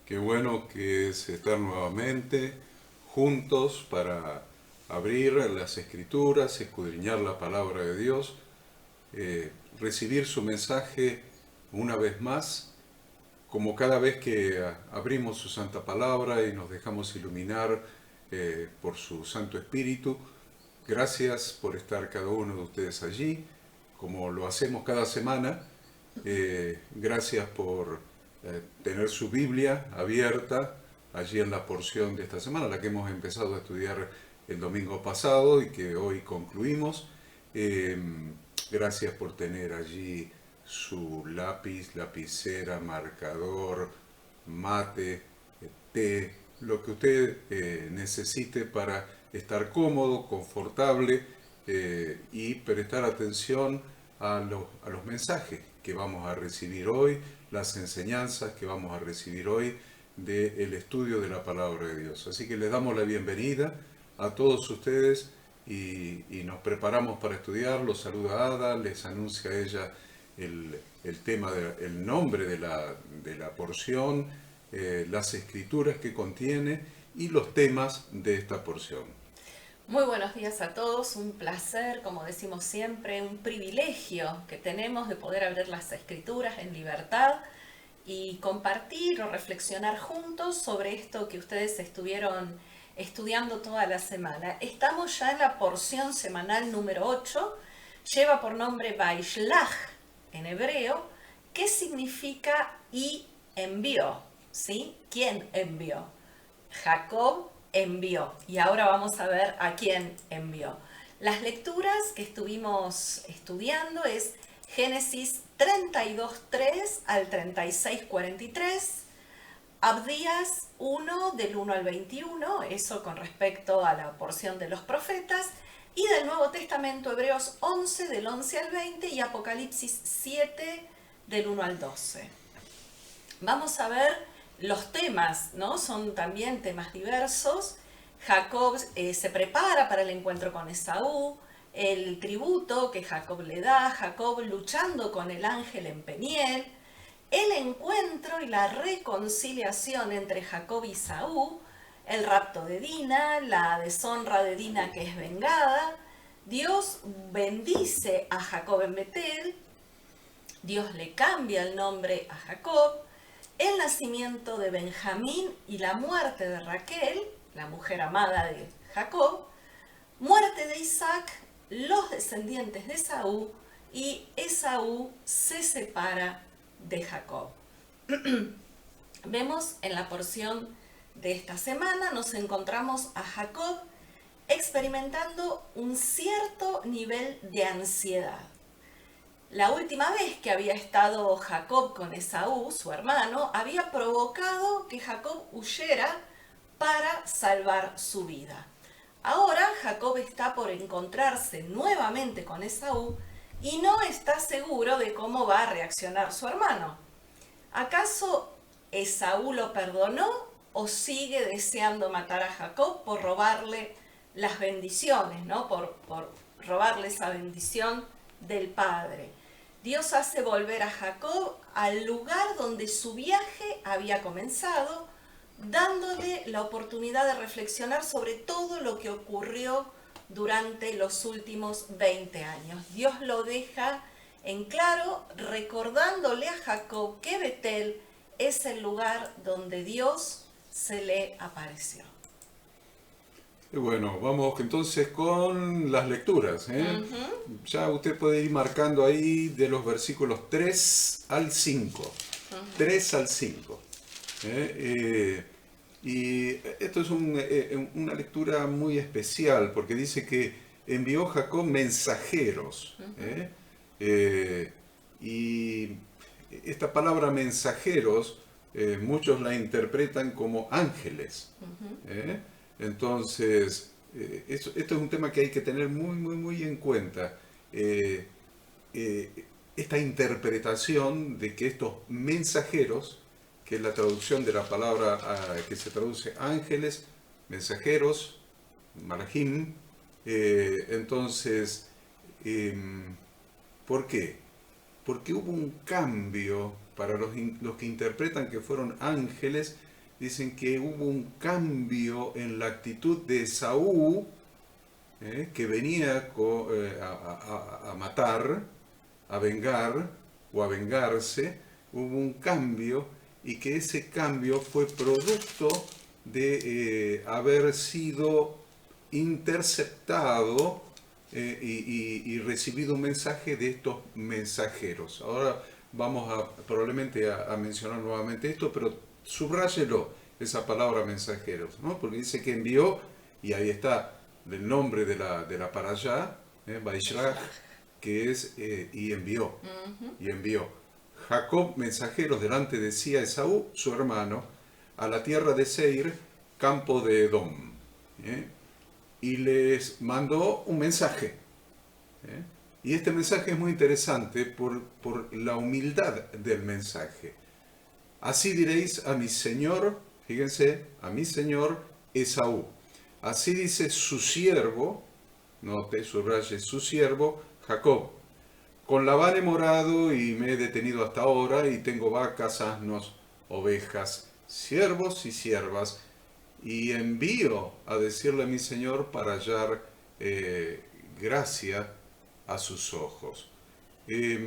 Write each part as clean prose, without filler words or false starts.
Qué bueno que es estar nuevamente juntos para abrir las escrituras, escudriñar la palabra de Dios, recibir su mensaje una vez más, como cada vez que abrimos su santa palabra y nos dejamos iluminar por su Santo Espíritu. Gracias por estar cada uno de ustedes allí, como lo hacemos cada semana. Gracias por tener su Biblia abierta allí en la porción de esta semana, la que hemos empezado a estudiar el domingo pasado y que hoy concluimos. Eh, Gracias por tener allí su lápiz, lapicera, marcador, mate, té, lo que usted necesite para estar cómodo, confortable y prestar atención a los mensajes que vamos a recibir hoy, las enseñanzas que vamos a recibir hoy del estudio de la palabra de Dios. Así que les damos la bienvenida a todos ustedes y nos preparamos para estudiar. Los saluda Ada, les anuncia a ella el tema, el nombre de la porción, las escrituras que contiene y los temas de esta porción. Muy buenos días a todos, un placer, como decimos siempre, un privilegio que tenemos de poder abrir las escrituras en libertad y compartir o reflexionar juntos sobre esto que ustedes estuvieron estudiando toda la semana. Estamos ya en la porción semanal número 8, lleva por nombre Vaishlach en hebreo, que significa y envió, ¿sí? ¿Quién envió? Jacob envió. Y ahora vamos a ver a quién envió. Las lecturas que estuvimos estudiando es Génesis 32:3 al 36:43, Abdías 1 del 1 al 21, eso con respecto a la porción de los profetas, y del Nuevo Testamento Hebreos 11 del 11 al 20 y Apocalipsis 7 del 1 al 12. Vamos a ver los temas, ¿no? Son también temas diversos. Jacob se prepara para el encuentro con Esaú, el tributo que Jacob le da, Jacob luchando con el ángel en Peniel, el encuentro y la reconciliación entre Jacob y Esaú, el rapto de Dina, la deshonra de Dina que es vengada, Dios bendice a Jacob en Betel, Dios le cambia el nombre a Jacob, el nacimiento de Benjamín y la muerte de Raquel, la mujer amada de Jacob, muerte de Isaac, los descendientes de Esaú, y Esaú se separa de Jacob. Vemos en la porción de esta semana, nos encontramos a Jacob experimentando un cierto nivel de ansiedad. La última vez que había estado Jacob con Esaú, su hermano, había provocado que Jacob huyera para salvar su vida. Ahora Jacob está por encontrarse nuevamente con Esaú y no está seguro de cómo va a reaccionar su hermano. ¿Acaso Esaú lo perdonó o sigue deseando matar a Jacob por robarle las bendiciones, ¿no? Por robarle esa bendición del padre? Dios hace volver a Jacob al lugar donde su viaje había comenzado, dándole la oportunidad de reflexionar sobre todo lo que ocurrió durante los últimos 20 años. Dios lo deja en claro, recordándole a Jacob que Betel es el lugar donde Dios se le apareció. Y bueno, vamos entonces con las lecturas, ¿eh? Ya usted puede ir marcando ahí de los versículos 3 al 5. 3 al 5. Y esto es una lectura muy especial porque dice que envió Jacob mensajeros. Y esta palabra mensajeros, muchos la interpretan como ángeles. ¿Eh? Entonces, esto es un tema que hay que tener muy, muy, muy en cuenta. Eh, eh, Esta interpretación de que estos mensajeros, que es la traducción de la palabra que se traduce ángeles, mensajeros, malachim, entonces, ¿por qué? Porque hubo un cambio para los que interpretan que fueron ángeles, dicen que hubo un cambio en la actitud de Esaú, que venía a matar, a vengar o a vengarse. Hubo un cambio, y que ese cambio fue producto de haber sido interceptado y recibido un mensaje de estos mensajeros. Ahora vamos probablemente a mencionar nuevamente esto, pero subráyelo, esa palabra mensajeros, ¿no? Porque dice que envió, y ahí está el nombre de la para allá, Vaishrach, que es y envió, y envió. Jacob mensajeros delante de sí a Esaú, su hermano, a la tierra de Seir, campo de Edom. Y les mandó un mensaje. Y este mensaje es muy interesante por la humildad del mensaje. Así diréis a mi señor, fíjense, a mi señor Esaú. Así dice su siervo, note, subraye, su siervo Jacob. Con Labán he morado y me he detenido hasta ahora, y tengo vacas, asnos, ovejas, siervos y siervas, y envío a decirle a mi Señor para hallar gracia a sus ojos. Es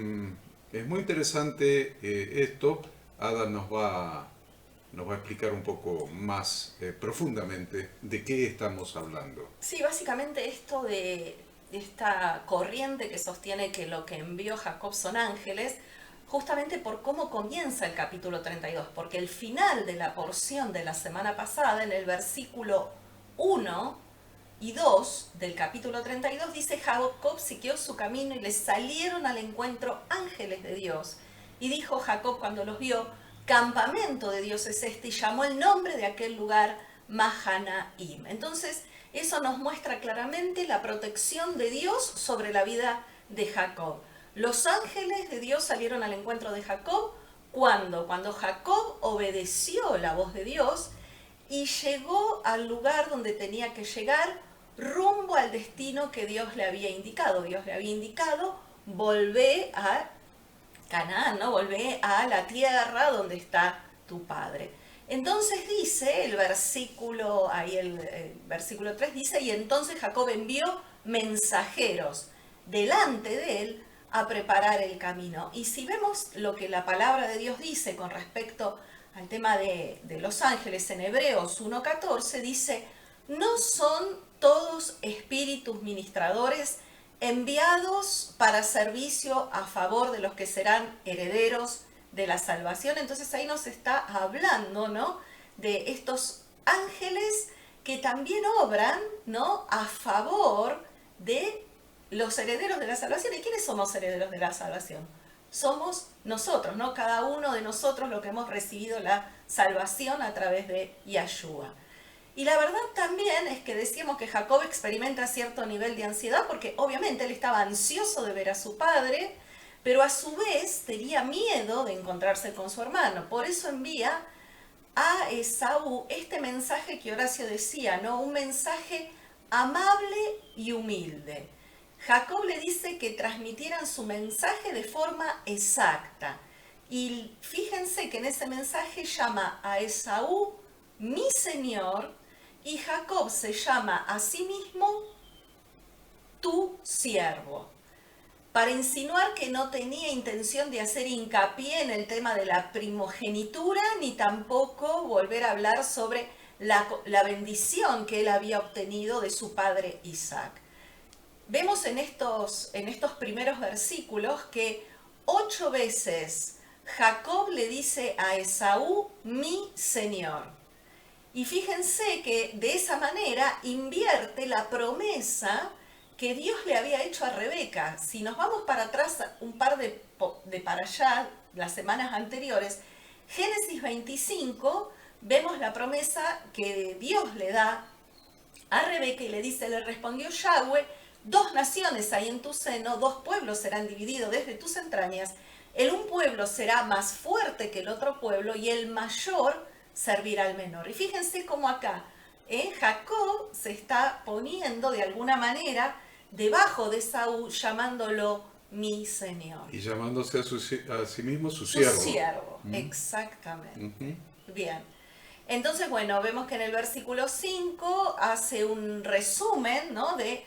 muy interesante esto. Ada nos va a explicar un poco más profundamente de qué estamos hablando. Sí, básicamente esto de esta corriente que sostiene que lo que envió Jacob son ángeles, justamente por cómo comienza el capítulo 32, porque el final de la porción de la semana pasada, en el versículo 1 y 2 del capítulo 32, dice: Jacob siguió su camino y le salieron al encuentro ángeles de Dios. Y dijo Jacob cuando los vio: campamento de Dios es este, y llamó el nombre de aquel lugar Mahanaim. Entonces, eso nos muestra claramente la protección de Dios sobre la vida de Jacob. Los ángeles de Dios salieron al encuentro de Jacob cuando Jacob obedeció la voz de Dios y llegó al lugar donde tenía que llegar, rumbo al destino que Dios le había indicado. Dios le había indicado: volvé a Canaán, ¿no? Volvé a la tierra donde está tu padre. Entonces dice el versículo, ahí el versículo 3 dice: y entonces Jacob envió mensajeros delante de él a preparar el camino. Y si vemos lo que la palabra de Dios dice con respecto al tema de los ángeles en Hebreos 1:14, dice: no son todos espíritus ministradores enviados para servicio a favor de los que serán herederos de la salvación. Entonces ahí nos está hablando, ¿no?, de estos ángeles que también obran, ¿no?, a favor de los herederos de la salvación. ¿Y quiénes somos herederos de la salvación? Somos nosotros, ¿no? Cada uno de nosotros, lo que hemos recibido la salvación a través de Yahshua. Y la verdad también es que decíamos que Jacob experimenta cierto nivel de ansiedad porque obviamente él estaba ansioso de ver a su padre, pero a su vez tenía miedo de encontrarse con su hermano. Por eso envía a Esaú este mensaje que Horacio decía, ¿no? Un mensaje amable y humilde. Jacob le dice que transmitieran su mensaje de forma exacta. Y fíjense que en ese mensaje llama a Esaú mi señor, y Jacob se llama a sí mismo tu siervo, para insinuar que no tenía intención de hacer hincapié en el tema de la primogenitura, ni tampoco volver a hablar sobre la bendición que él había obtenido de su padre Isaac. Vemos en estos primeros versículos que 8 veces Jacob le dice a Esaú mi señor. Y fíjense que de esa manera invierte la promesa que Dios le había hecho a Rebeca. Si nos vamos para atrás un par de para allá, las semanas anteriores, Génesis 25, vemos la promesa que Dios le da a Rebeca y le dice: le respondió Yahweh: 2 naciones hay en tu seno, 2 pueblos serán divididos desde tus entrañas, el un pueblo será más fuerte que el otro pueblo y el mayor servirá al menor. Y fíjense cómo acá Jacob se está poniendo de alguna manera debajo de Esaú, llamándolo mi señor. Y llamándose a sí mismo su siervo. Su siervo, exactamente. Bien. Entonces, bueno, vemos que en el versículo 5 hace un resumen, ¿no?, de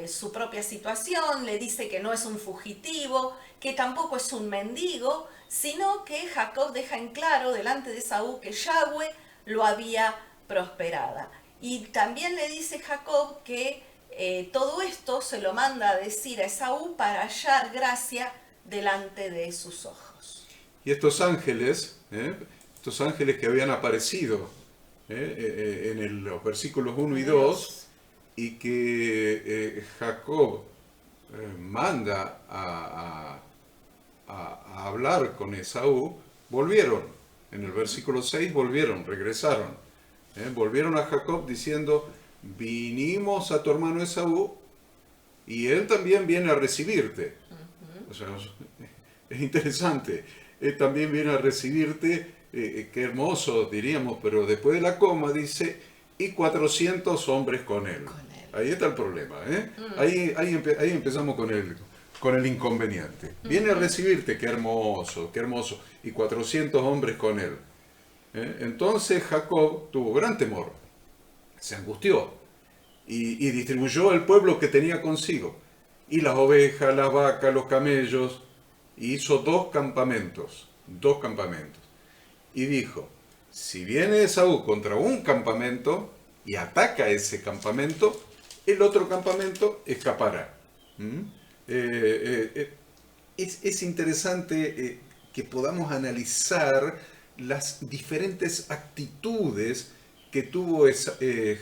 su propia situación, le dice que no es un fugitivo, que tampoco es un mendigo, sino que Jacob deja en claro delante de Esaú que Yahweh lo había prosperado. Y también le dice Jacob que todo esto se lo manda a decir a Esaú para hallar gracia delante de sus ojos. Y estos ángeles que habían aparecido en los versículos 1 y 2, y que Jacob manda a hablar con Esaú, volvieron. En el versículo 6 volvieron, regresaron. Volvieron a Jacob diciendo, vinimos a tu hermano Esaú y él también viene a recibirte. O sea, es interesante. Él también viene a recibirte, qué hermoso diríamos, pero después de la coma dice, y 400 hombres con él. Ahí está el problema. Ahí empezamos con el inconveniente. Viene a recibirte, qué hermoso, y 400 hombres con él. Entonces Jacob tuvo gran temor, se angustió y distribuyó el pueblo que tenía consigo, y las ovejas, las vacas, los camellos, y hizo dos campamentos, y dijo, si viene Esaú contra un campamento y ataca ese campamento, el otro campamento escapará. Es interesante que podamos analizar las diferentes actitudes que tuvo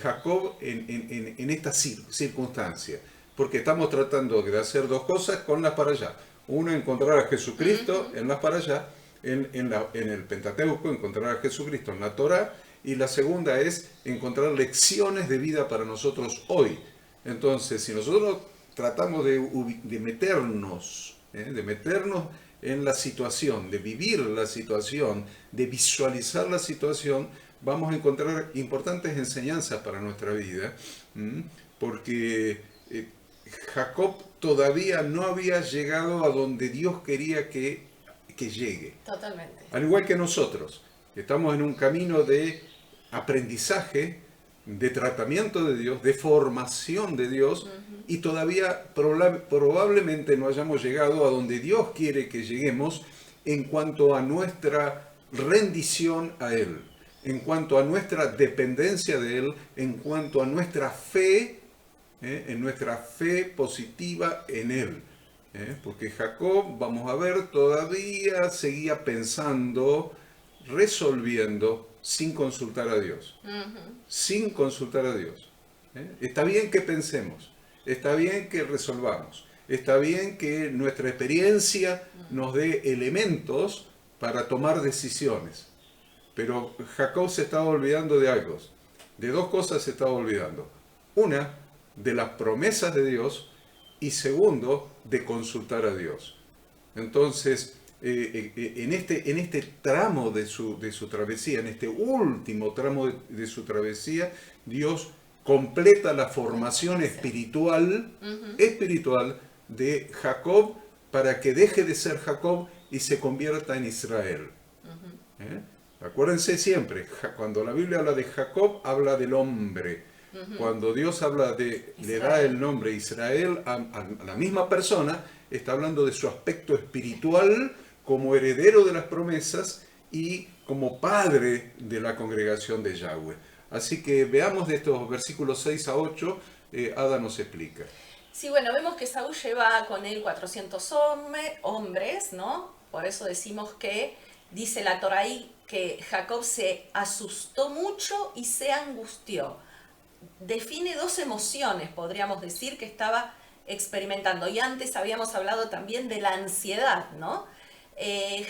Jacob en esta circunstancia, porque estamos tratando de hacer dos cosas con las para allá. Uno, encontrar a Jesucristo en las para allá, en el Pentateuco, encontrar a Jesucristo en la Torá, y la segunda es encontrar lecciones de vida para nosotros hoy. Entonces, si nosotros tratamos de meternos en la situación, de vivir la situación, de visualizar la situación, vamos a encontrar importantes enseñanzas para nuestra vida, porque Jacob todavía no había llegado a donde Dios quería que llegue. Totalmente. Al igual que nosotros, estamos en un camino de aprendizaje, de tratamiento de Dios, de formación de Dios, y todavía probablemente no hayamos llegado a donde Dios quiere que lleguemos en cuanto a nuestra rendición a Él, en cuanto a nuestra dependencia de Él, en cuanto a nuestra fe, en nuestra fe positiva en Él. Porque Jacob, vamos a ver, todavía seguía pensando, resolviendo, sin consultar a Dios. Sin consultar a Dios. Está bien que pensemos, está bien que resolvamos, está bien que nuestra experiencia nos dé elementos para tomar decisiones. Pero Jacob se estaba olvidando de algo. De dos cosas se estaba olvidando. Una, de las promesas de Dios, y segundo, de consultar a Dios. Entonces, en este tramo de su travesía, en este último tramo de su travesía, Dios completa la formación espiritual de Jacob para que deje de ser Jacob y se convierta en Israel. Acuérdense siempre, cuando la Biblia habla de Jacob, habla del hombre. Cuando Dios le da el nombre Israel a la misma persona, está hablando de su aspecto espiritual como heredero de las promesas y como padre de la congregación de Yahweh. Así que veamos de estos versículos 6 a 8, Ada nos explica. Sí, bueno, vemos que Saúl lleva con él 400 hombres, ¿no? Por eso decimos que, dice la Torá ahí, que Jacob se asustó mucho y se angustió. Define dos emociones, podríamos decir, que estaba experimentando. Y antes habíamos hablado también de la ansiedad, ¿no? Que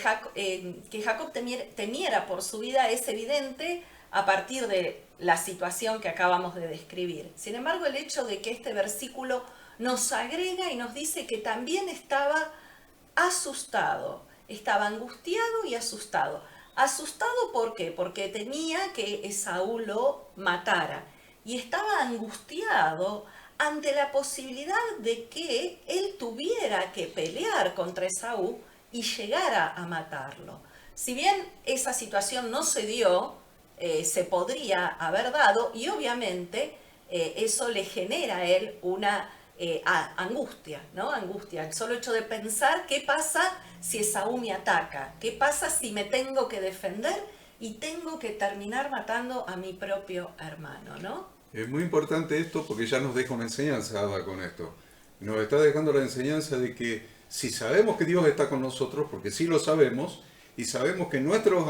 Jacob temiera por su vida es evidente a partir de la situación que acabamos de describir. Sin embargo, el hecho de que este versículo nos agrega y nos dice que también estaba asustado, estaba angustiado y asustado. ¿Asustado por qué? Porque temía que Esaú lo matara. Y estaba angustiado ante la posibilidad de que él tuviera que pelear contra Esaú y llegara a matarlo. Si bien esa situación no se dio, se podría haber dado, y obviamente eso le genera a él una angustia, ¿no? Angustia, el solo hecho de pensar qué pasa si Esaú me ataca, qué pasa si me tengo que defender y tengo que terminar matando a mi propio hermano, ¿no? Es muy importante esto porque ya nos deja una enseñanza, Ada, con esto. Nos está dejando la enseñanza de que si sabemos que Dios está con nosotros, porque sí lo sabemos, y sabemos que nuestros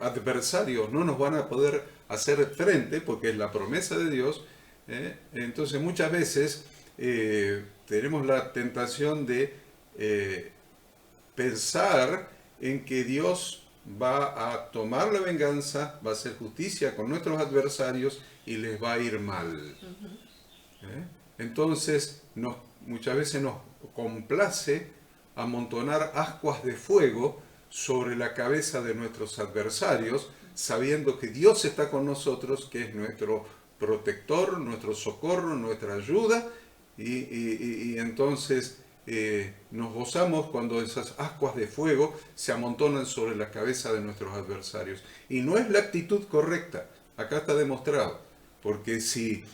adversarios no nos van a poder hacer frente, porque es la promesa de Dios, entonces muchas veces tenemos la tentación de pensar en que Dios va a tomar la venganza, va a hacer justicia con nuestros adversarios y les va a ir mal. Entonces, muchas veces nos complace amontonar ascuas de fuego sobre la cabeza de nuestros adversarios, sabiendo que Dios está con nosotros, que es nuestro protector, nuestro socorro, nuestra ayuda, y entonces nos gozamos cuando esas ascuas de fuego se amontonan sobre la cabeza de nuestros adversarios. Y no es la actitud correcta, acá está demostrado, porque si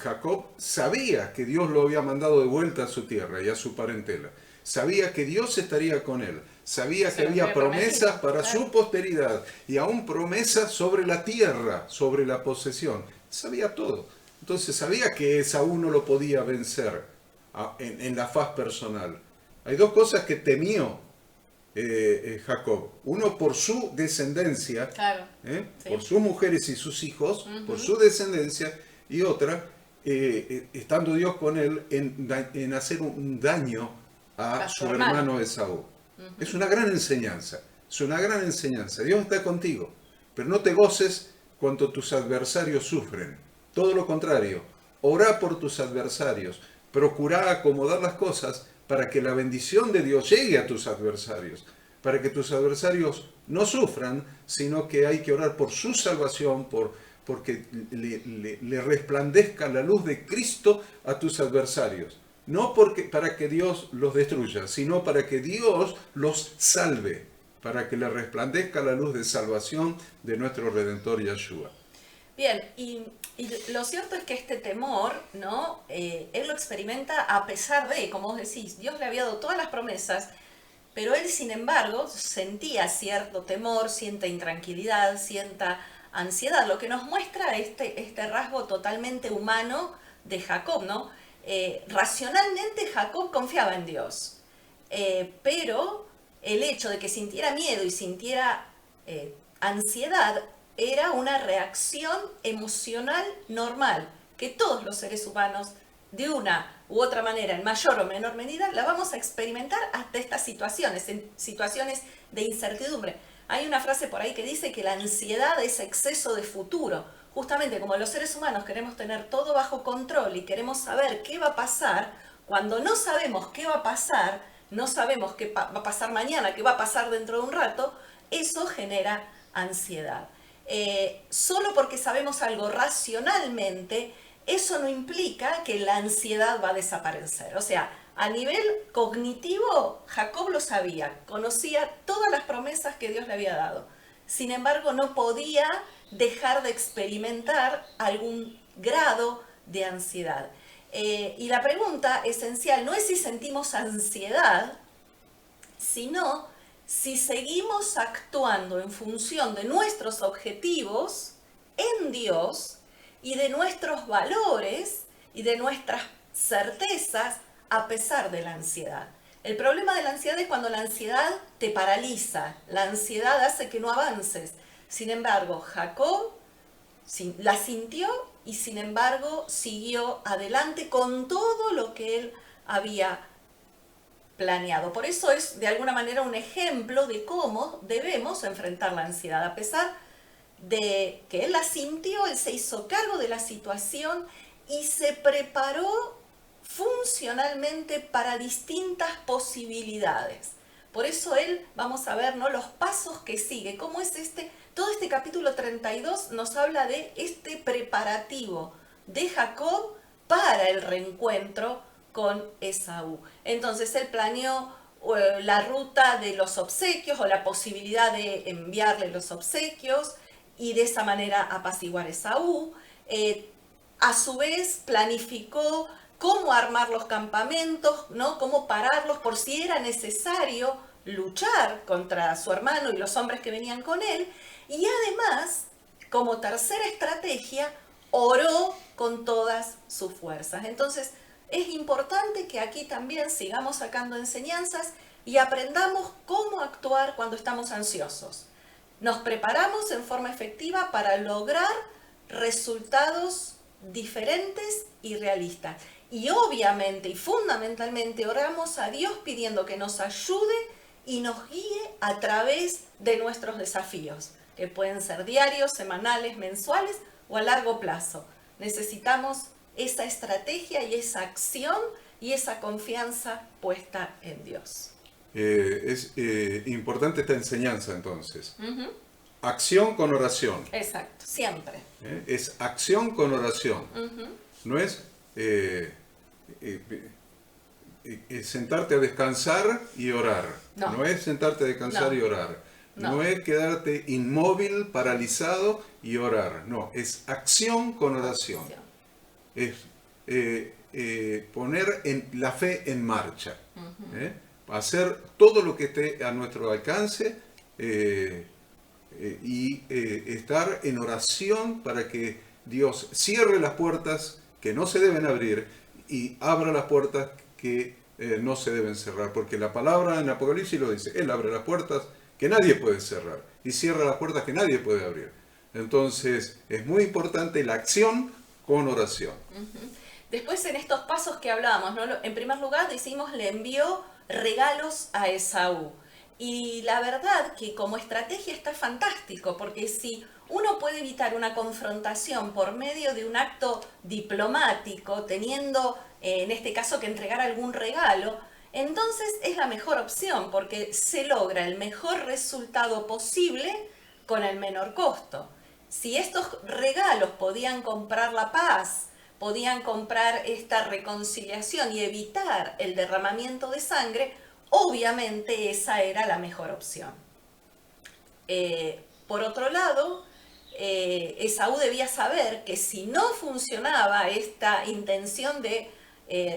Jacob sabía que Dios lo había mandado de vuelta a su tierra y a su parentela, sabía que Dios estaría con él, sabía que había promesas para su posteridad y aún promesas sobre la tierra, sobre la posesión, sabía todo. Entonces sabía que Esaú no lo podía vencer en la faz personal. Hay dos cosas que temió Jacob. Uno por su descendencia, claro, sí, por sus mujeres y sus hijos, por su descendencia, y otra, estando Dios con él, en hacer un daño a su hermano Esaú. Es una gran enseñanza, es una gran enseñanza. Dios está contigo, pero no te goces cuando tus adversarios sufren. Todo lo contrario, orá por tus adversarios, procurá acomodar las cosas para que la bendición de Dios llegue a tus adversarios, para que tus adversarios no sufran, sino que hay que orar por su salvación, porque le resplandezca la luz de Cristo a tus adversarios. No para que Dios los destruya, sino para que Dios los salve, para que le resplandezca la luz de salvación de nuestro Redentor Yeshua. Bien, y lo cierto es que este temor, ¿no? Él lo experimenta a pesar de, como vos decís, Dios le había dado todas las promesas, pero él, sin embargo, sentía cierto temor, siente intranquilidad, sienta ansiedad, lo que nos muestra este rasgo totalmente humano de Jacob, ¿no? Racionalmente Jacob confiaba en Dios, pero el hecho de que sintiera miedo y sintiera ansiedad era una reacción emocional normal, que todos los seres humanos, de una u otra manera, en mayor o menor medida, la vamos a experimentar hasta estas situaciones, en situaciones de incertidumbre. Hay una frase por ahí que dice que la ansiedad es exceso de futuro. Justamente como los seres humanos queremos tener todo bajo control y queremos saber qué va a pasar, cuando no sabemos qué va a pasar, no sabemos qué va a pasar mañana, qué va a pasar dentro de un rato, eso genera ansiedad. Solo porque sabemos algo racionalmente, eso no implica que la ansiedad va a desaparecer. O sea, a nivel cognitivo, Jacob lo sabía, conocía todas las promesas que Dios le había dado. Sin embargo, no podía dejar de experimentar algún grado de ansiedad. Y la pregunta esencial no es si sentimos ansiedad, sino si seguimos actuando en función de nuestros objetivos en Dios y de nuestros valores y de nuestras certezas a pesar de la ansiedad. El problema de la ansiedad es cuando la ansiedad te paraliza, la ansiedad hace que no avances. Sin embargo, Jacob la sintió y sin embargo siguió adelante con todo lo que él había planeado. Por eso es de alguna manera un ejemplo de cómo debemos enfrentar la ansiedad. A pesar de que él la sintió, él se hizo cargo de la situación y se preparó funcionalmente para distintas posibilidades. Por eso él, vamos a ver, ¿no?, los pasos que sigue, cómo es todo este capítulo 32 nos habla de este preparativo de Jacob para el reencuentro con Esaú. Entonces él planeó la ruta de los obsequios o la posibilidad de enviarle los obsequios, y de esa manera apaciguar a Esaú. A su vez planificó cómo armar los campamentos, ¿no? Cómo pararlos por si era necesario luchar contra su hermano y los hombres que venían con él. Y además, como tercera estrategia, oró con todas sus fuerzas. Entonces, es importante que aquí también sigamos sacando enseñanzas y aprendamos cómo actuar cuando estamos ansiosos. Nos preparamos en forma efectiva para lograr resultados diferentes y realistas. Y obviamente y fundamentalmente oramos a Dios pidiendo que nos ayude y nos guíe a través de nuestros desafíos, que pueden ser diarios, semanales, mensuales o a largo plazo. Necesitamos esa estrategia y esa acción y esa confianza puesta en Dios. Es importante esta enseñanza entonces. Acción con oración. Exacto, siempre. Es acción con oración. No es sentarte a descansar y orar. No es sentarte a descansar y orar. No es quedarte inmóvil, paralizado y orar. No, es acción con oración. Es poner la fe en marcha. Hacer todo lo que esté a nuestro alcance y estar en oración para que Dios cierre las puertas que no se deben abrir y abra las puertas que no se deben cerrar, porque la palabra en Apocalipsis lo dice: Él abre las puertas que nadie puede cerrar y cierra las puertas que nadie puede abrir. Entonces es muy importante la acción con oración. Después, en estos pasos que hablábamos, ¿no? En primer lugar decimos, le envió regalos a Esaú. Y la verdad que como estrategia está fantástico, porque si uno puede evitar una confrontación por medio de un acto diplomático, teniendo en este caso que entregar algún regalo, entonces es la mejor opción, porque se logra el mejor resultado posible con el menor costo. Si estos regalos podían comprar la paz, podían comprar esta reconciliación y evitar el derramamiento de sangre, obviamente esa era la mejor opción. Por otro lado, Esaú debía saber que si no funcionaba esta intención de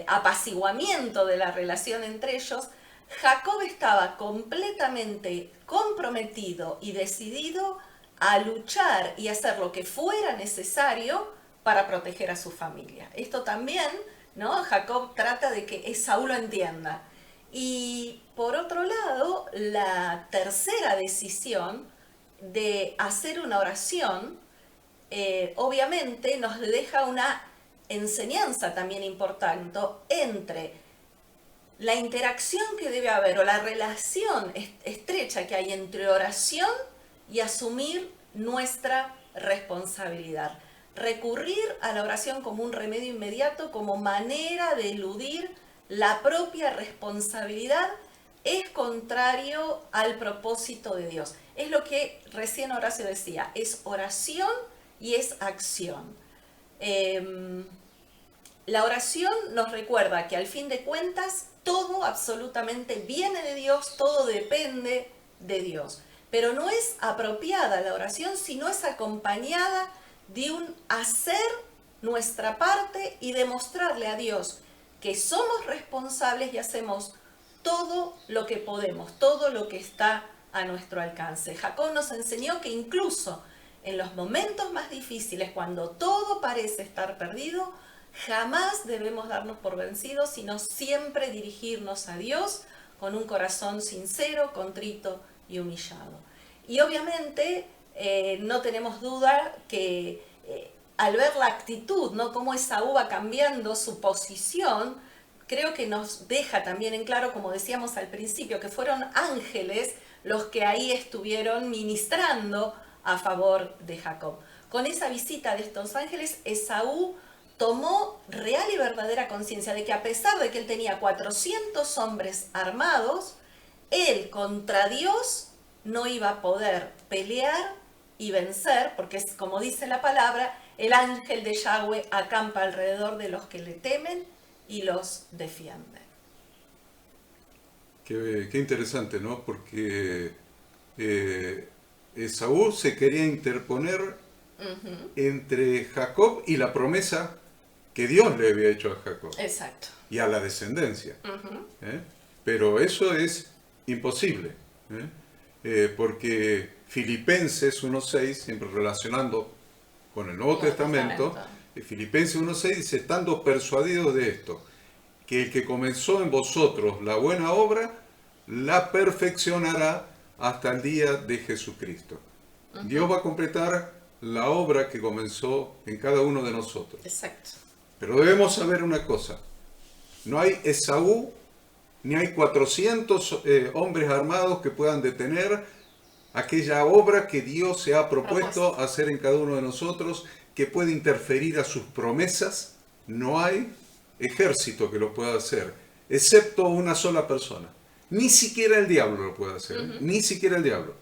apaciguamiento de la relación entre ellos, Jacob estaba completamente comprometido y decidido a luchar y hacer lo que fuera necesario para proteger a su familia. Esto también, ¿no? Jacob trata de que Esaú lo entienda. Y por otro lado, la tercera decisión de hacer una oración, obviamente nos deja una enseñanza también importante entre la interacción que debe haber o la relación estrecha que hay entre oración y asumir nuestra responsabilidad. Recurrir a la oración como un remedio inmediato, como manera de eludir la propia responsabilidad, es contrario al propósito de Dios. Es lo que recién Horacio decía, es oración y es acción. La oración nos recuerda que al fin de cuentas todo absolutamente viene de Dios, todo depende de Dios. Pero no es apropiada la oración si no es acompañada de un hacer nuestra parte y demostrarle a Dios que somos responsables y hacemos todo lo que podemos, todo lo que está a nuestro alcance. Jacob nos enseñó que incluso en los momentos más difíciles, cuando todo parece estar perdido, jamás debemos darnos por vencidos, sino siempre dirigirnos a Dios con un corazón sincero, contrito y humillado. Y obviamente no tenemos duda que al ver la actitud, ¿no? Cómo Esaú va cambiando su posición, creo que nos deja también en claro, como decíamos al principio, que fueron ángeles los que ahí estuvieron ministrando a favor de Jacob. Con esa visita de estos ángeles, Esaú tomó real y verdadera conciencia de que a pesar de que él tenía 400 hombres armados, él contra Dios no iba a poder pelear y vencer, porque es como dice la palabra, el ángel de Yahweh acampa alrededor de los que le temen y los defiende. Qué interesante, ¿no? Porque Esaú se quería interponer Ujú. entre Jacob y la promesa que Dios le había hecho a Jacob Exacto. y a la descendencia. Ujú. ¿Eh? Pero eso es imposible, ¿eh? Porque Filipenses 1.6, siempre relacionando con el Nuevo Nuevo Testamento, Testamento. Filipenses 1.6 dice, estando persuadidos de esto, que el que comenzó en vosotros la buena obra, la perfeccionará hasta el día de Jesucristo. Dios Ujú. va a completar la obra que comenzó en cada uno de nosotros. Exacto. Pero debemos saber una cosa, no hay Esaú, ni hay 400 hombres armados que puedan detener aquella obra que Dios se ha propuesto Propuesto. hacer en cada uno de nosotros, que puede interferir a sus promesas. No hay ejército que lo pueda hacer, excepto una sola persona. Ni siquiera el diablo lo puede hacer, ¿eh? Ujú. Ni siquiera el diablo.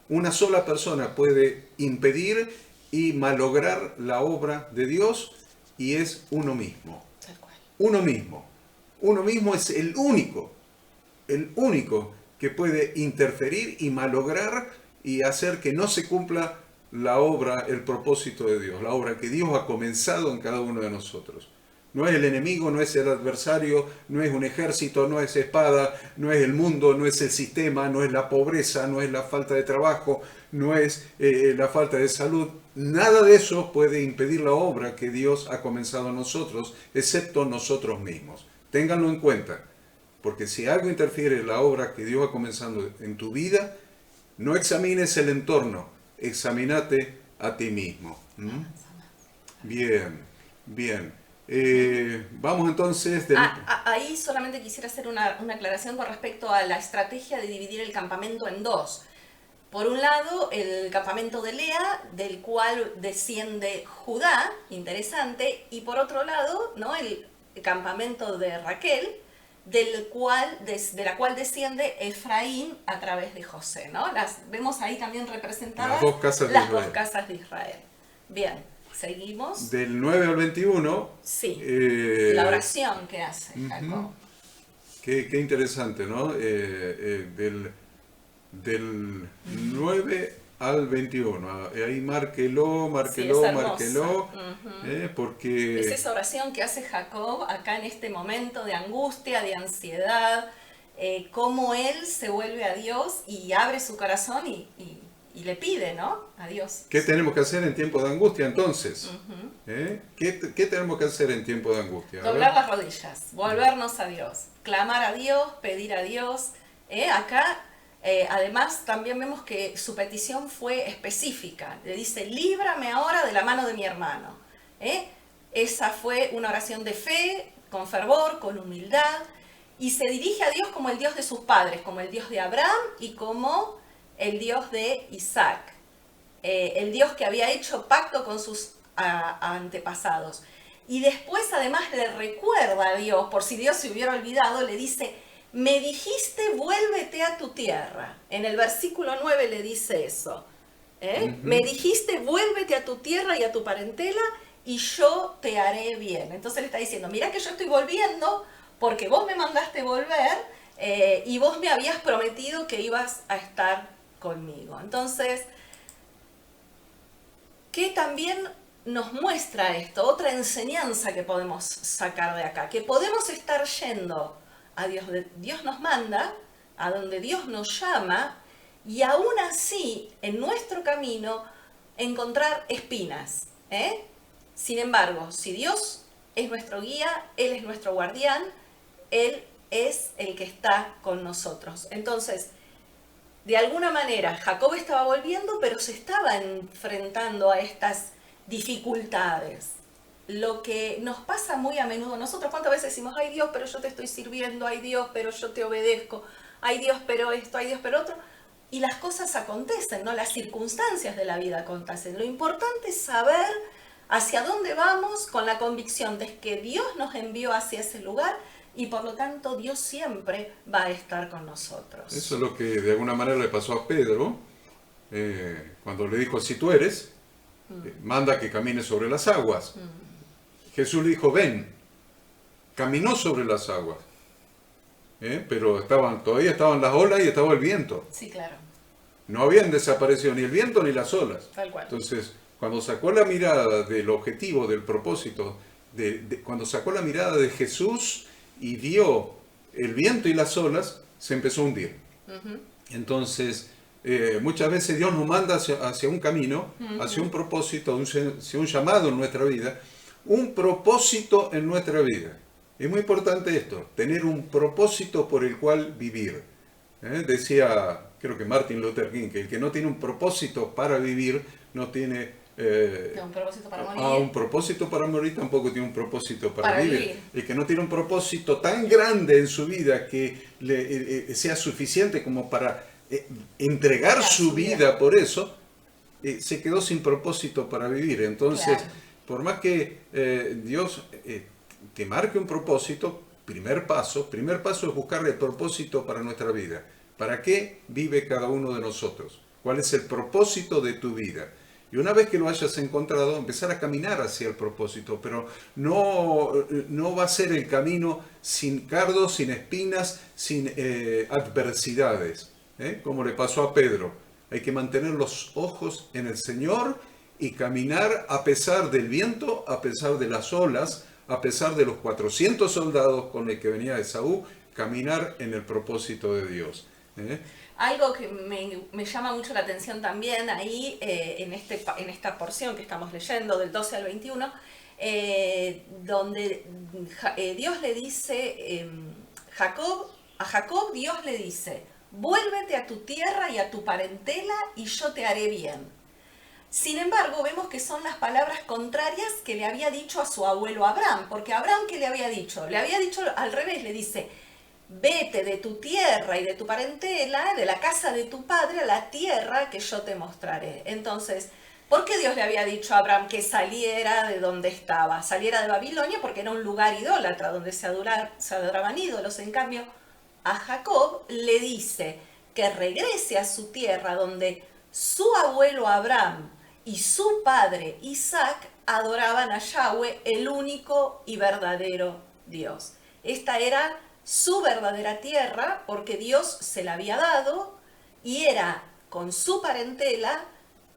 Una sola persona puede impedir y malograr la obra de Dios, y es uno mismo. Tal cual. Uno mismo. Uno mismo es el único que puede interferir y malograr y hacer que no se cumpla la obra, el propósito de Dios, la obra que Dios ha comenzado en cada uno de nosotros. No es el enemigo, no es el adversario, no es un ejército, no es espada, no es el mundo, no es el sistema, no es la pobreza, no es la falta de trabajo, no es la falta de salud. Nada de eso puede impedir la obra que Dios ha comenzado en nosotros, excepto nosotros mismos. Ténganlo en cuenta, porque si algo interfiere en la obra que Dios ha comenzado en tu vida, no examines el entorno, examínate a ti mismo. ¿Mm? Avanza más. Bien, bien. Ujú. Vamos entonces del... Ahí solamente quisiera hacer una aclaración con respecto a la estrategia de dividir el campamento en dos. Por un lado, el campamento de Lea, del cual desciende Judá, interesante, y por otro lado, ¿no? El campamento de Raquel, de la cual desciende Efraín a través de José, ¿no? Vemos ahí también Las representadas dos casas de las dos Israel. casas de Israel. Bien, seguimos. Del 9 al 21, Sí, la eh, oración que hace ujú, Jacob. qué interesante, ¿no? Del 9 al 21. Ahí márquelo, Sí, es márquelo, hermosa. márquelo, Ujú. Es porque esa oración que hace Jacob acá en este momento de angustia, de ansiedad, cómo él se vuelve a Dios y abre su corazón y le pide, ¿no? A Dios. ¿qué tenemos que hacer en tiempo de angustia entonces? Ujú. ¿Qué tenemos que hacer en tiempo de angustia? A ver. Doblar las rodillas, volvernos a Dios, clamar a Dios, pedir a Dios. Acá, además, también vemos que su petición fue específica. Le dice, líbrame ahora de la mano de mi hermano. ¿Eh? Esa fue una oración de fe, con fervor, con humildad, y se dirige a Dios como el Dios de sus padres, como el Dios de Abraham y como el Dios de Isaac, el Dios que había hecho pacto con sus antepasados. Y después además le recuerda a Dios, por si Dios se hubiera olvidado, le dice, me dijiste vuélvete a tu tierra. En el versículo 9 le dice eso. Me Ujú. dijiste vuélvete a tu tierra y a tu parentela y yo te haré bien. Entonces le está diciendo, mira que yo estoy volviendo porque vos me mandaste volver y vos me habías prometido que ibas a estar conmigo. Entonces, ¿qué también nos muestra esto? Otra enseñanza que podemos sacar de acá, que podemos estar yendo a Dios, Dios nos manda, a donde Dios nos llama, y aún así, en nuestro camino, encontrar espinas. Sin embargo, si Dios es nuestro guía, Él es nuestro guardián, Él es el que está con nosotros. Entonces, de alguna manera, Jacob estaba volviendo, pero se estaba enfrentando a estas dificultades. Lo que nos pasa muy a menudo, nosotros cuántas veces decimos, ay Dios, pero yo te estoy sirviendo, ay Dios, pero yo te obedezco, ay Dios, pero esto, ay Dios, pero otro, y las cosas acontecen, ¿no? Las circunstancias de la vida acontecen. Lo importante es saber hacia dónde vamos con la convicción de que Dios nos envió hacia ese lugar y por lo tanto Dios siempre va a estar con nosotros. Eso es lo que de alguna manera le pasó a Pedro, cuando le dijo, si tú eres, manda que camine sobre las aguas. Jesús le dijo, ven, caminó sobre las aguas, pero todavía estaban las olas y estaba el viento. Sí, claro. no habían desaparecido ni el viento ni las olas. Tal cual. Entonces, cuando sacó la mirada del objetivo, del propósito, cuando sacó la mirada de Jesús y vio el viento y las olas, se empezó a hundir. Entonces, muchas veces Dios nos manda hacia un camino, hacia un propósito, hacia un llamado en nuestra vida, un propósito en nuestra vida. Es muy importante esto, tener un propósito por el cual vivir. Decía, creo que Martin Luther King, que el que no tiene un propósito para vivir, no tiene... un propósito para morir. Un propósito para morir tampoco tiene un propósito para vivir. El que no tiene un propósito tan grande en su vida que sea suficiente como para entregar su vida por eso, se quedó sin propósito para vivir. Entonces, por más que Dios te marque un propósito, primer paso es buscarle el propósito para nuestra vida. ¿Para qué vive cada uno de nosotros? ¿Cuál es el propósito de tu vida? Y una vez que lo hayas encontrado, empezar a caminar hacia el propósito, pero no va a ser el camino sin cardos, sin espinas, sin adversidades, como le pasó a Pedro. Hay que mantener los ojos en el Señor y caminar a pesar del viento, a pesar de las olas, a pesar de los 400 soldados con el que venía Esaú, caminar en el propósito de Dios. Algo que me llama mucho la atención también ahí, en esta porción que estamos leyendo, del 12 al 21, donde Dios le dice, a Jacob Dios le dice, vuélvete a tu tierra y a tu parentela y yo te haré bien. Sin embargo, vemos que son las palabras contrarias que le había dicho a su abuelo Abraham, porque Abraham, ¿qué le había dicho? Le había dicho al revés, le dice, vete de tu tierra y de tu parentela, de la casa de tu padre, a la tierra que yo te mostraré. Entonces, ¿por qué Dios le había dicho a Abraham que saliera de donde estaba? Saliera de Babilonia porque era un lugar idólatra donde se adoraban ídolos. En cambio, a Jacob le dice que regrese a su tierra donde su abuelo Abraham y su padre Isaac adoraban a Yahweh, el único y verdadero Dios. Esta era su verdadera tierra porque Dios se la había dado y era con su parentela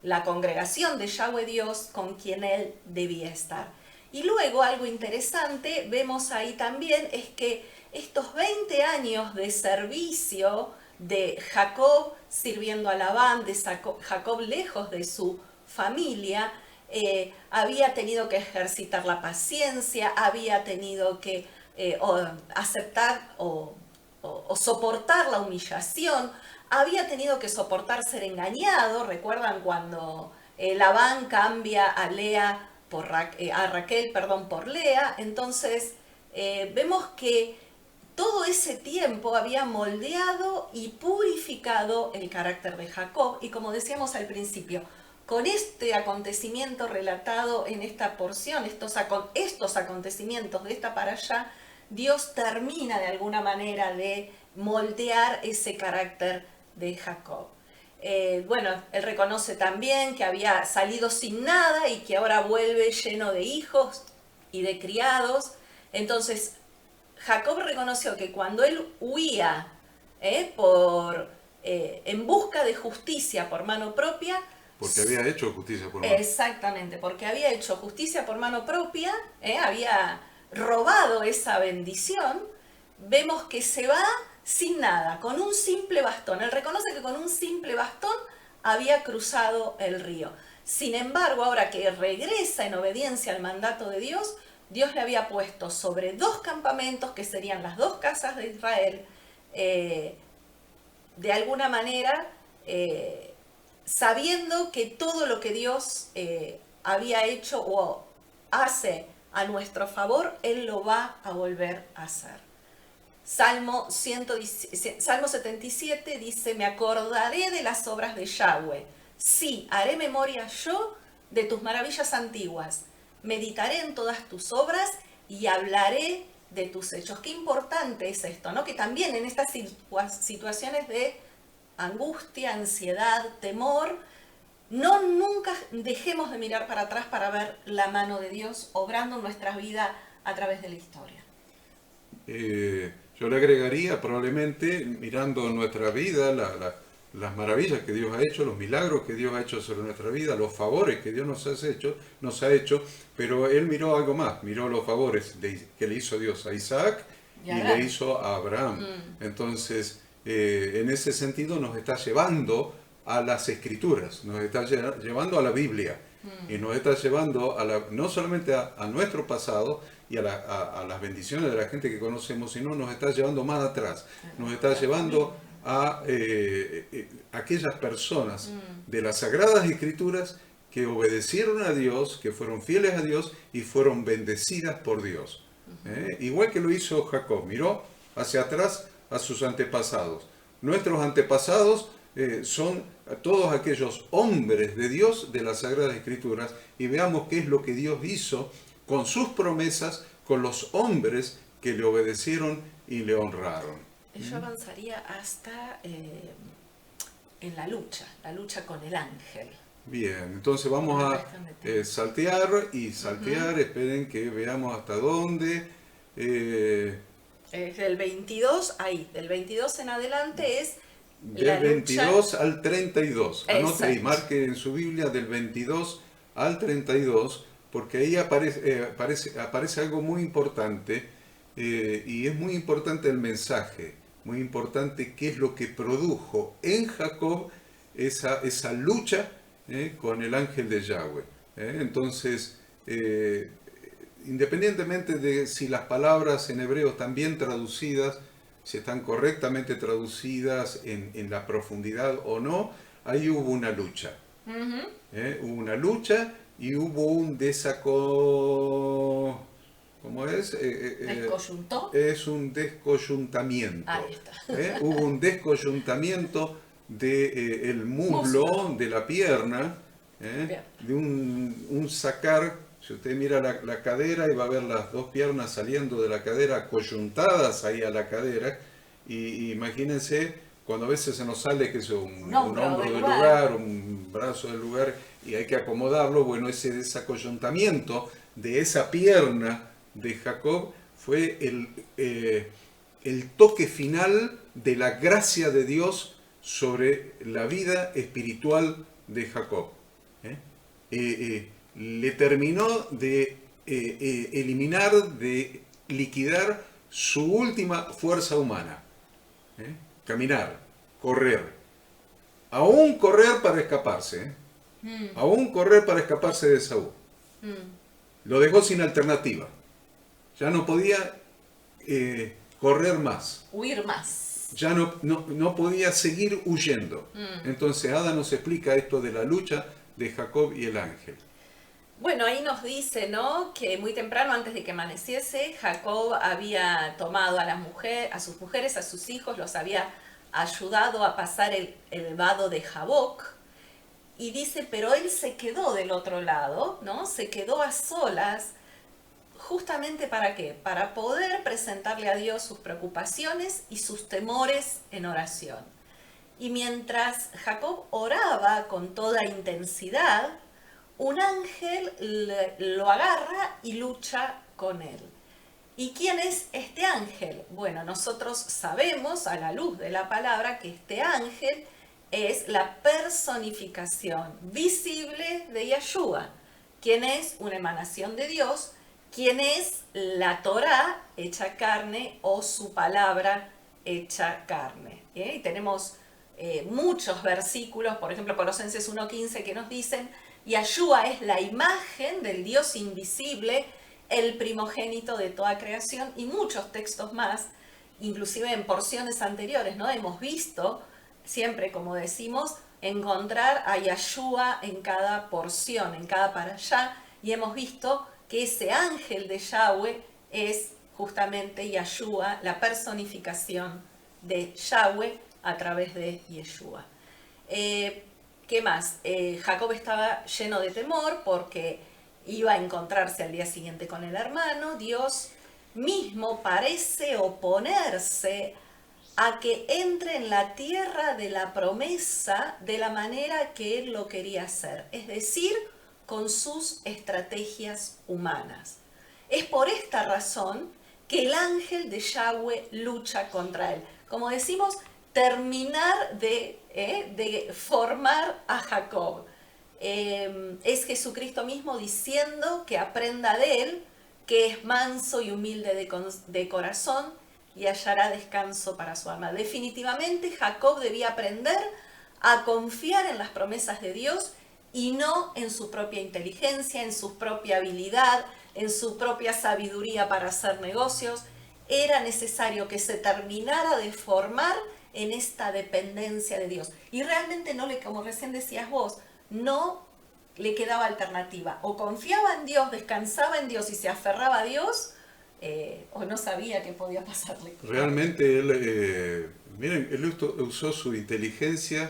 la congregación de Yahweh Dios con quien él debía estar. Y luego algo interesante vemos ahí también es que estos 20 años de servicio de Jacob sirviendo a Labán, de Jacob lejos de su familia, había tenido que ejercitar la paciencia, había tenido que aceptar o soportar la humillación, había tenido que soportar ser engañado. ¿Recuerdan cuando Labán cambia a Raquel por Lea? Entonces vemos que todo ese tiempo había moldeado y purificado el carácter de Jacob, y como decíamos al principio, con este acontecimiento relatado en esta porción, estos acontecimientos de esta parashá, Dios termina de alguna manera de moldear ese carácter de Jacob. Bueno, él reconoce también que había salido sin nada y que ahora vuelve lleno de hijos y de criados. Entonces, Jacob reconoció que cuando él huía en busca de justicia por mano propia, porque había hecho justicia por mano. Exactamente, porque había hecho justicia por mano propia, había robado esa bendición, vemos que se va sin nada, con un simple bastón. Él reconoce que con un simple bastón había cruzado el río. Sin embargo, ahora que regresa en obediencia al mandato de Dios, Dios le había puesto sobre 2 campamentos, que serían las 2 casas de Israel, de alguna manera, sabiendo que todo lo que Dios había hecho o hace a nuestro favor, Él lo va a volver a hacer. Salmo 77 dice, me acordaré de las obras de Yahweh. Sí, haré memoria yo de tus maravillas antiguas. Meditaré en todas tus obras y hablaré de tus hechos. Qué importante es esto, ¿no? Que también en estas situaciones de angustia, ansiedad, temor, nunca dejemos de mirar para atrás para ver la mano de Dios obrando en nuestra vida a través de la historia. Yo le agregaría, probablemente, mirando nuestra vida, las maravillas que Dios ha hecho, los milagros que Dios ha hecho sobre nuestra vida, los favores que Dios nos ha hecho, pero él miró algo más, miró los favores que le hizo Dios a Isaac Y y le Abraham. hizo a Abraham. Mm, Entonces, en ese sentido nos está llevando a las escrituras, nos está llevando a la Biblia y nos está llevando no solamente a nuestro pasado y a las bendiciones de la gente que conocemos, sino nos está llevando más atrás, nos está la llevando familia. a aquellas personas Mm, de las Sagradas Escrituras que obedecieron a Dios, que fueron fieles a Dios y fueron bendecidas por Dios. Igual que lo hizo Jacob, miró hacia atrás a sus antepasados. Nuestros antepasados son todos aquellos hombres de Dios de las Sagradas Escrituras y veamos qué es lo que Dios hizo con sus promesas, con los hombres que le obedecieron y le honraron. yo avanzaría hasta en la lucha con el ángel. Bien, entonces vamos Una a cuestión de tiempo. saltear y saltear, esperen que veamos hasta dónde. Del 22, ahí, del 22 en adelante es la Del lucha. 22 al 32. Anote y Exacto. marque en su Biblia del 22 al 32, porque ahí aparece algo muy importante y es muy importante el mensaje, muy importante qué es lo que produjo en Jacob esa lucha con el ángel de Yahweh. Entonces, independientemente de si las palabras en hebreo están bien traducidas, si están correctamente traducidas en la profundidad o no, ahí hubo una lucha. Ujú. Hubo una lucha y hubo un ¿cómo es? Descoyuntó. Es un descoyuntamiento. Ahí está. Hubo un descoyuntamiento del el muslo, de la pierna, Bien. de un sacar. Si usted mira la cadera y va a ver las dos piernas saliendo de la cadera, coyuntadas ahí a la cadera, y imagínense cuando a veces se nos sale que es un hombro hombro del del lugar. lugar, un brazo del lugar, y hay que acomodarlo, bueno, ese desacoyuntamiento de esa pierna de Jacob fue el toque final de la gracia de Dios sobre la vida espiritual de Jacob. Le terminó de eliminar, de liquidar su última fuerza humana. Caminar, correr. Aún correr para escaparse. Aún correr para escaparse de Saúl. Lo dejó sin alternativa. Ya no podía correr más. Huir más. Ya no podía seguir huyendo. Entonces Ada nos explica esto de la lucha de Jacob y el ángel. Bueno, ahí nos dice, ¿no? Que muy temprano, antes de que amaneciese, Jacob había tomado a sus mujeres, a sus hijos, los había ayudado a pasar el vado de Jaboc. Y dice, pero él se quedó del otro lado, ¿no? Se quedó a solas. ¿Justamente para qué? Para poder presentarle a Dios sus preocupaciones y sus temores en oración. Y mientras Jacob oraba con toda intensidad, un ángel lo agarra y lucha con él. ¿Y quién es este ángel? Bueno, nosotros sabemos a la luz de la palabra que este ángel es la personificación visible de Yahshua, quien es una emanación de Dios, quien es la Torá hecha carne o su palabra hecha carne. Y tenemos muchos versículos, por ejemplo Colosenses 1:15, que nos dicen: Yahshua es la imagen del Dios invisible, el primogénito de toda creación, y muchos textos más, inclusive en porciones anteriores, ¿no? Hemos visto, siempre como decimos, encontrar a Yahshua en cada porción, en cada parashá, y hemos visto que ese ángel de Yahweh es justamente Yahshua, la personificación de Yahweh a través de Yeshua. ¿Qué más? Jacob estaba lleno de temor porque iba a encontrarse al día siguiente con el hermano. Dios mismo parece oponerse a que entre en la tierra de la promesa de la manera que él lo quería hacer, es decir, con sus estrategias humanas. Es por esta razón que el ángel de Yahweh lucha contra él. Como decimos, terminar de formar a Jacob. Es Jesucristo mismo diciendo que aprenda de él, que es manso y humilde de corazón, y hallará descanso para su alma. Definitivamente Jacob debía aprender a confiar en las promesas de Dios y no en su propia inteligencia, en su propia habilidad, en su propia sabiduría para hacer negocios. Era necesario que se terminara de formar en esta dependencia de Dios. Y realmente no le, como recién decías vos, no le quedaba alternativa. O confiaba en Dios, descansaba en Dios y se aferraba a Dios, o no sabía qué podía pasarle. Realmente él, miren, él usó su inteligencia,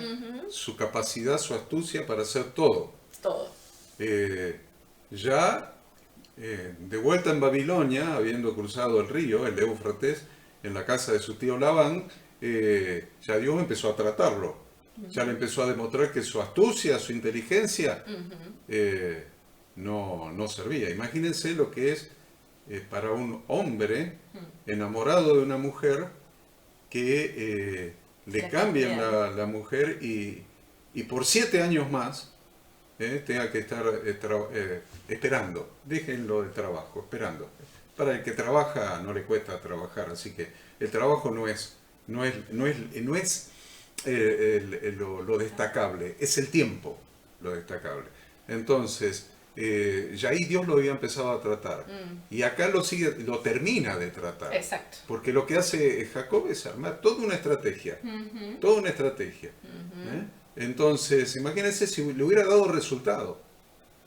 su capacidad, su astucia para hacer todo. Todo. Ya de vuelta en Babilonia, habiendo cruzado el río, el Éufrates, en la casa de su tío Labán, ya Dios empezó a tratarlo. Ya le empezó a demostrar que su astucia, su inteligencia, no servía. Imagínense lo que es para un hombre enamorado de una mujer que le cambien la mujer y por 7 años más tenga que estar esperando. Déjenlo de trabajo, esperando. Para el que trabaja no le cuesta trabajar, así que el trabajo no es lo destacable, es el tiempo lo destacable. Entonces, ya ahí Dios lo había empezado a tratar. Y acá lo termina de tratar. Exacto. Porque lo que hace Jacob es armar toda una estrategia. Toda una estrategia. Entonces, imagínense si le hubiera dado resultado.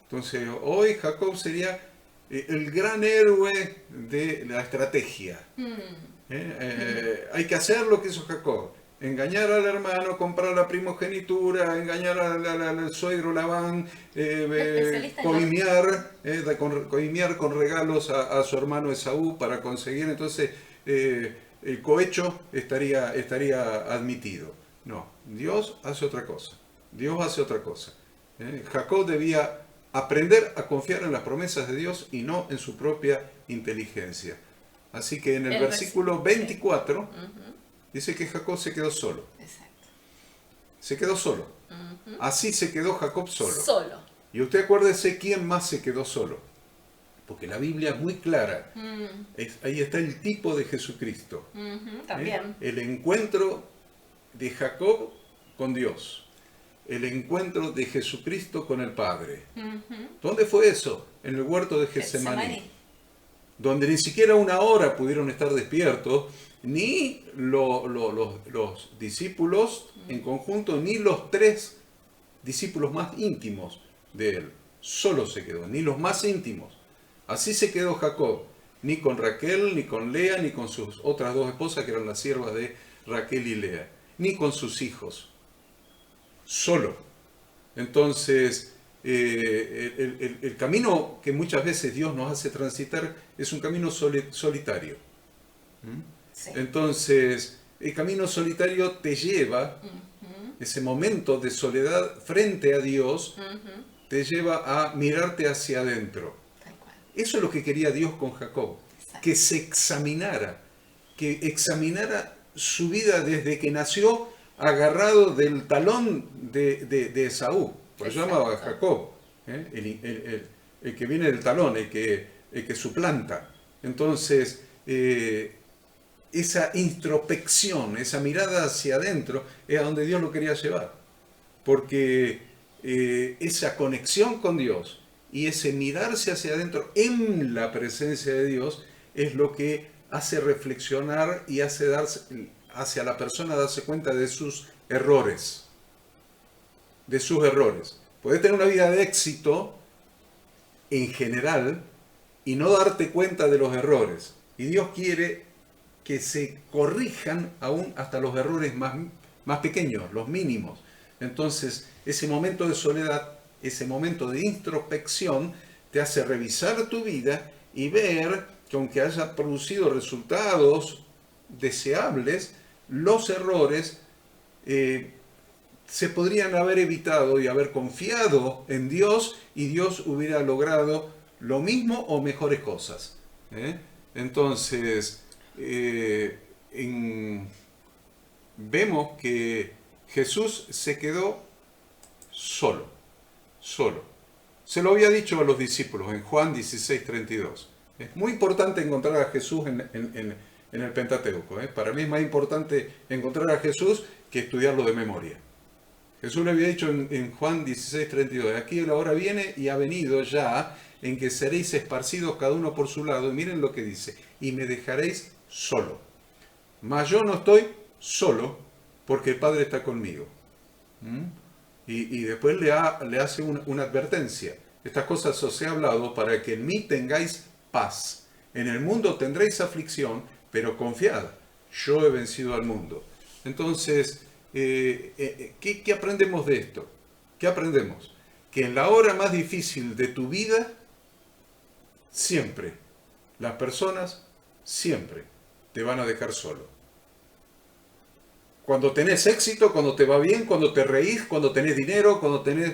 Entonces, hoy Jacob sería el gran héroe de la estrategia. Hay que hacer lo que hizo Jacob. Engañar al hermano, comprar la primogenitura, engañar al suegro Labán, coimiar con regalos a su hermano Esaú para conseguir, entonces el cohecho estaría admitido. No, Dios hace otra cosa. Dios hace otra cosa. Jacob debía aprender a confiar en las promesas de Dios y no en su propia inteligencia. Así que en el versículo 24... dice que Jacob se quedó solo. Exacto. Se quedó solo. Así se quedó Jacob solo. Solo. Y usted acuérdese quién más se quedó solo. Porque la Biblia es muy clara. Ahí está el tipo de Jesucristo. También. El encuentro de Jacob con Dios. El encuentro de Jesucristo con el Padre. ¿Dónde fue eso? En el huerto de Getsemaní. Donde ni siquiera una hora pudieron estar despiertos, ni los discípulos en conjunto, ni los 3 discípulos más íntimos de él. Solo se quedó, ni los más íntimos. Así se quedó Jacob, ni con Raquel, ni con Lea, ni con sus otras 2 esposas, que eran las siervas de Raquel y Lea, ni con sus hijos. Solo. Entonces, el camino que muchas veces Dios nos hace transitar es un camino solitario. Sí. Entonces, el camino solitario te lleva, ese momento de soledad frente a Dios, te lleva a mirarte hacia adentro. Eso es lo que quería Dios con Jacob, que se examinara, su vida desde que nació agarrado del talón de Esaú. Por eso llamaba a Jacob, el que viene del talón, el que suplanta. Entonces, esa introspección, esa mirada hacia adentro, es a donde Dios lo quería llevar. Porque esa conexión con Dios y ese mirarse hacia adentro en la presencia de Dios es lo que hace reflexionar y hace hacia la persona darse cuenta de sus errores. De sus errores. Puedes tener una vida de éxito en general y no darte cuenta de los errores. Y Dios quiere que se corrijan aún hasta los errores más pequeños, los mínimos. Entonces, ese momento de soledad, ese momento de introspección, te hace revisar tu vida y ver que aunque haya producido resultados deseables, los errores se podrían haber evitado y haber confiado en Dios y Dios hubiera logrado lo mismo o mejores cosas. Entonces, en vemos que Jesús se quedó solo, solo. Se lo había dicho a los discípulos en Juan 16:32. Es muy importante encontrar a Jesús en el Pentateuco. Para mí es más importante encontrar a Jesús que estudiarlo de memoria. Jesús le había dicho en Juan 16:32, aquí la hora viene y ha venido ya en que seréis esparcidos cada uno por su lado. Y miren lo que dice, y me dejaréis solo. Mas yo no estoy solo porque el Padre está conmigo. Y después le hace una advertencia. Estas cosas os he hablado para que en mí tengáis paz. En el mundo tendréis aflicción, pero confiad, yo he vencido al mundo. Entonces, ¿qué aprendemos de esto? ¿Qué aprendemos? Que en la hora más difícil de tu vida, siempre, las personas siempre te van a dejar solo. Cuando tenés éxito, cuando te va bien, cuando te reís, cuando tenés dinero, cuando tenés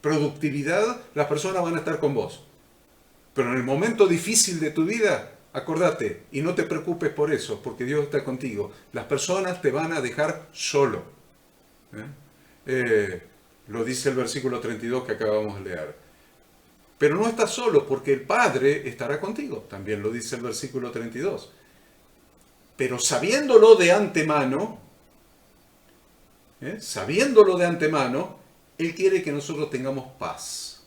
productividad, las personas van a estar con vos. Pero en el momento difícil de tu vida, acordate y no te preocupes por eso, porque Dios está contigo. Las personas te van a dejar solo. Lo dice el versículo 32 que acabamos de leer. Pero no estás solo, porque el Padre estará contigo. También lo dice el versículo 32. Pero sabiéndolo de antemano, Él quiere que nosotros tengamos paz.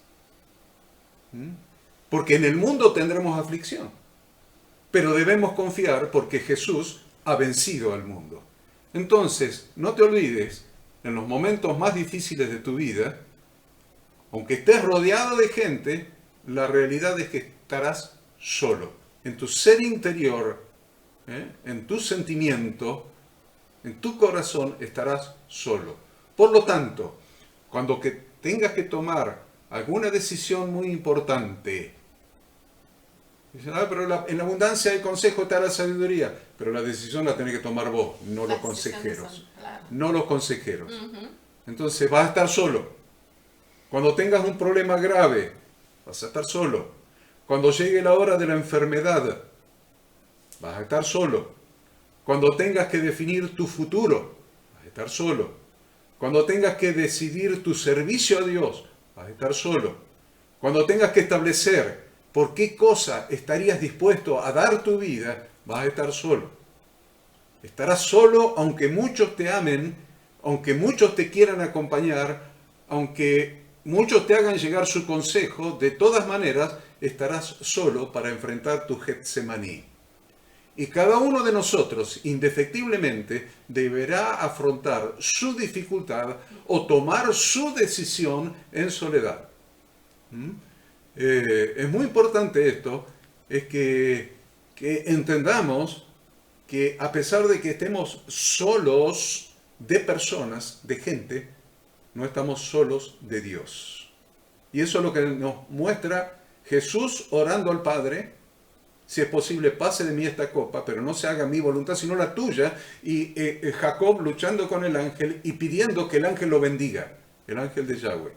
Porque en el mundo tendremos aflicción. Pero debemos confiar porque Jesús ha vencido al mundo. Entonces, no te olvides, en los momentos más difíciles de tu vida, aunque estés rodeado de gente, la realidad es que estarás solo. En tu ser interior, en tu sentimiento, en tu corazón estarás solo. Por lo tanto, cuando tengas que tomar alguna decisión muy importante, dicen, pero en la abundancia del consejo está la sabiduría, pero la decisión la tenés que tomar vos, no los consejeros. Claro. No los consejeros. Entonces vas a estar solo. Cuando tengas un problema grave, vas a estar solo. Cuando llegue la hora de la enfermedad, vas a estar solo. Cuando tengas que definir tu futuro, vas a estar solo. Cuando tengas que decidir tu servicio a Dios, vas a estar solo. Cuando tengas que establecer por qué cosa estarías dispuesto a dar tu vida, vas a estar solo. Estarás solo aunque muchos te amen, aunque muchos te quieran acompañar, aunque muchos te hagan llegar su consejo, de todas maneras estarás solo para enfrentar tu Getsemaní. Y cada uno de nosotros, indefectiblemente, deberá afrontar su dificultad o tomar su decisión en soledad. Es muy importante esto, es que entendamos que a pesar de que estemos solos de personas, de gente, no estamos solos de Dios. Y eso es lo que nos muestra Jesús orando al Padre. Si es posible, pase de mí esta copa, pero no se haga mi voluntad, sino la tuya. Y Jacob luchando con el ángel y pidiendo que el ángel lo bendiga, el ángel de Yahweh.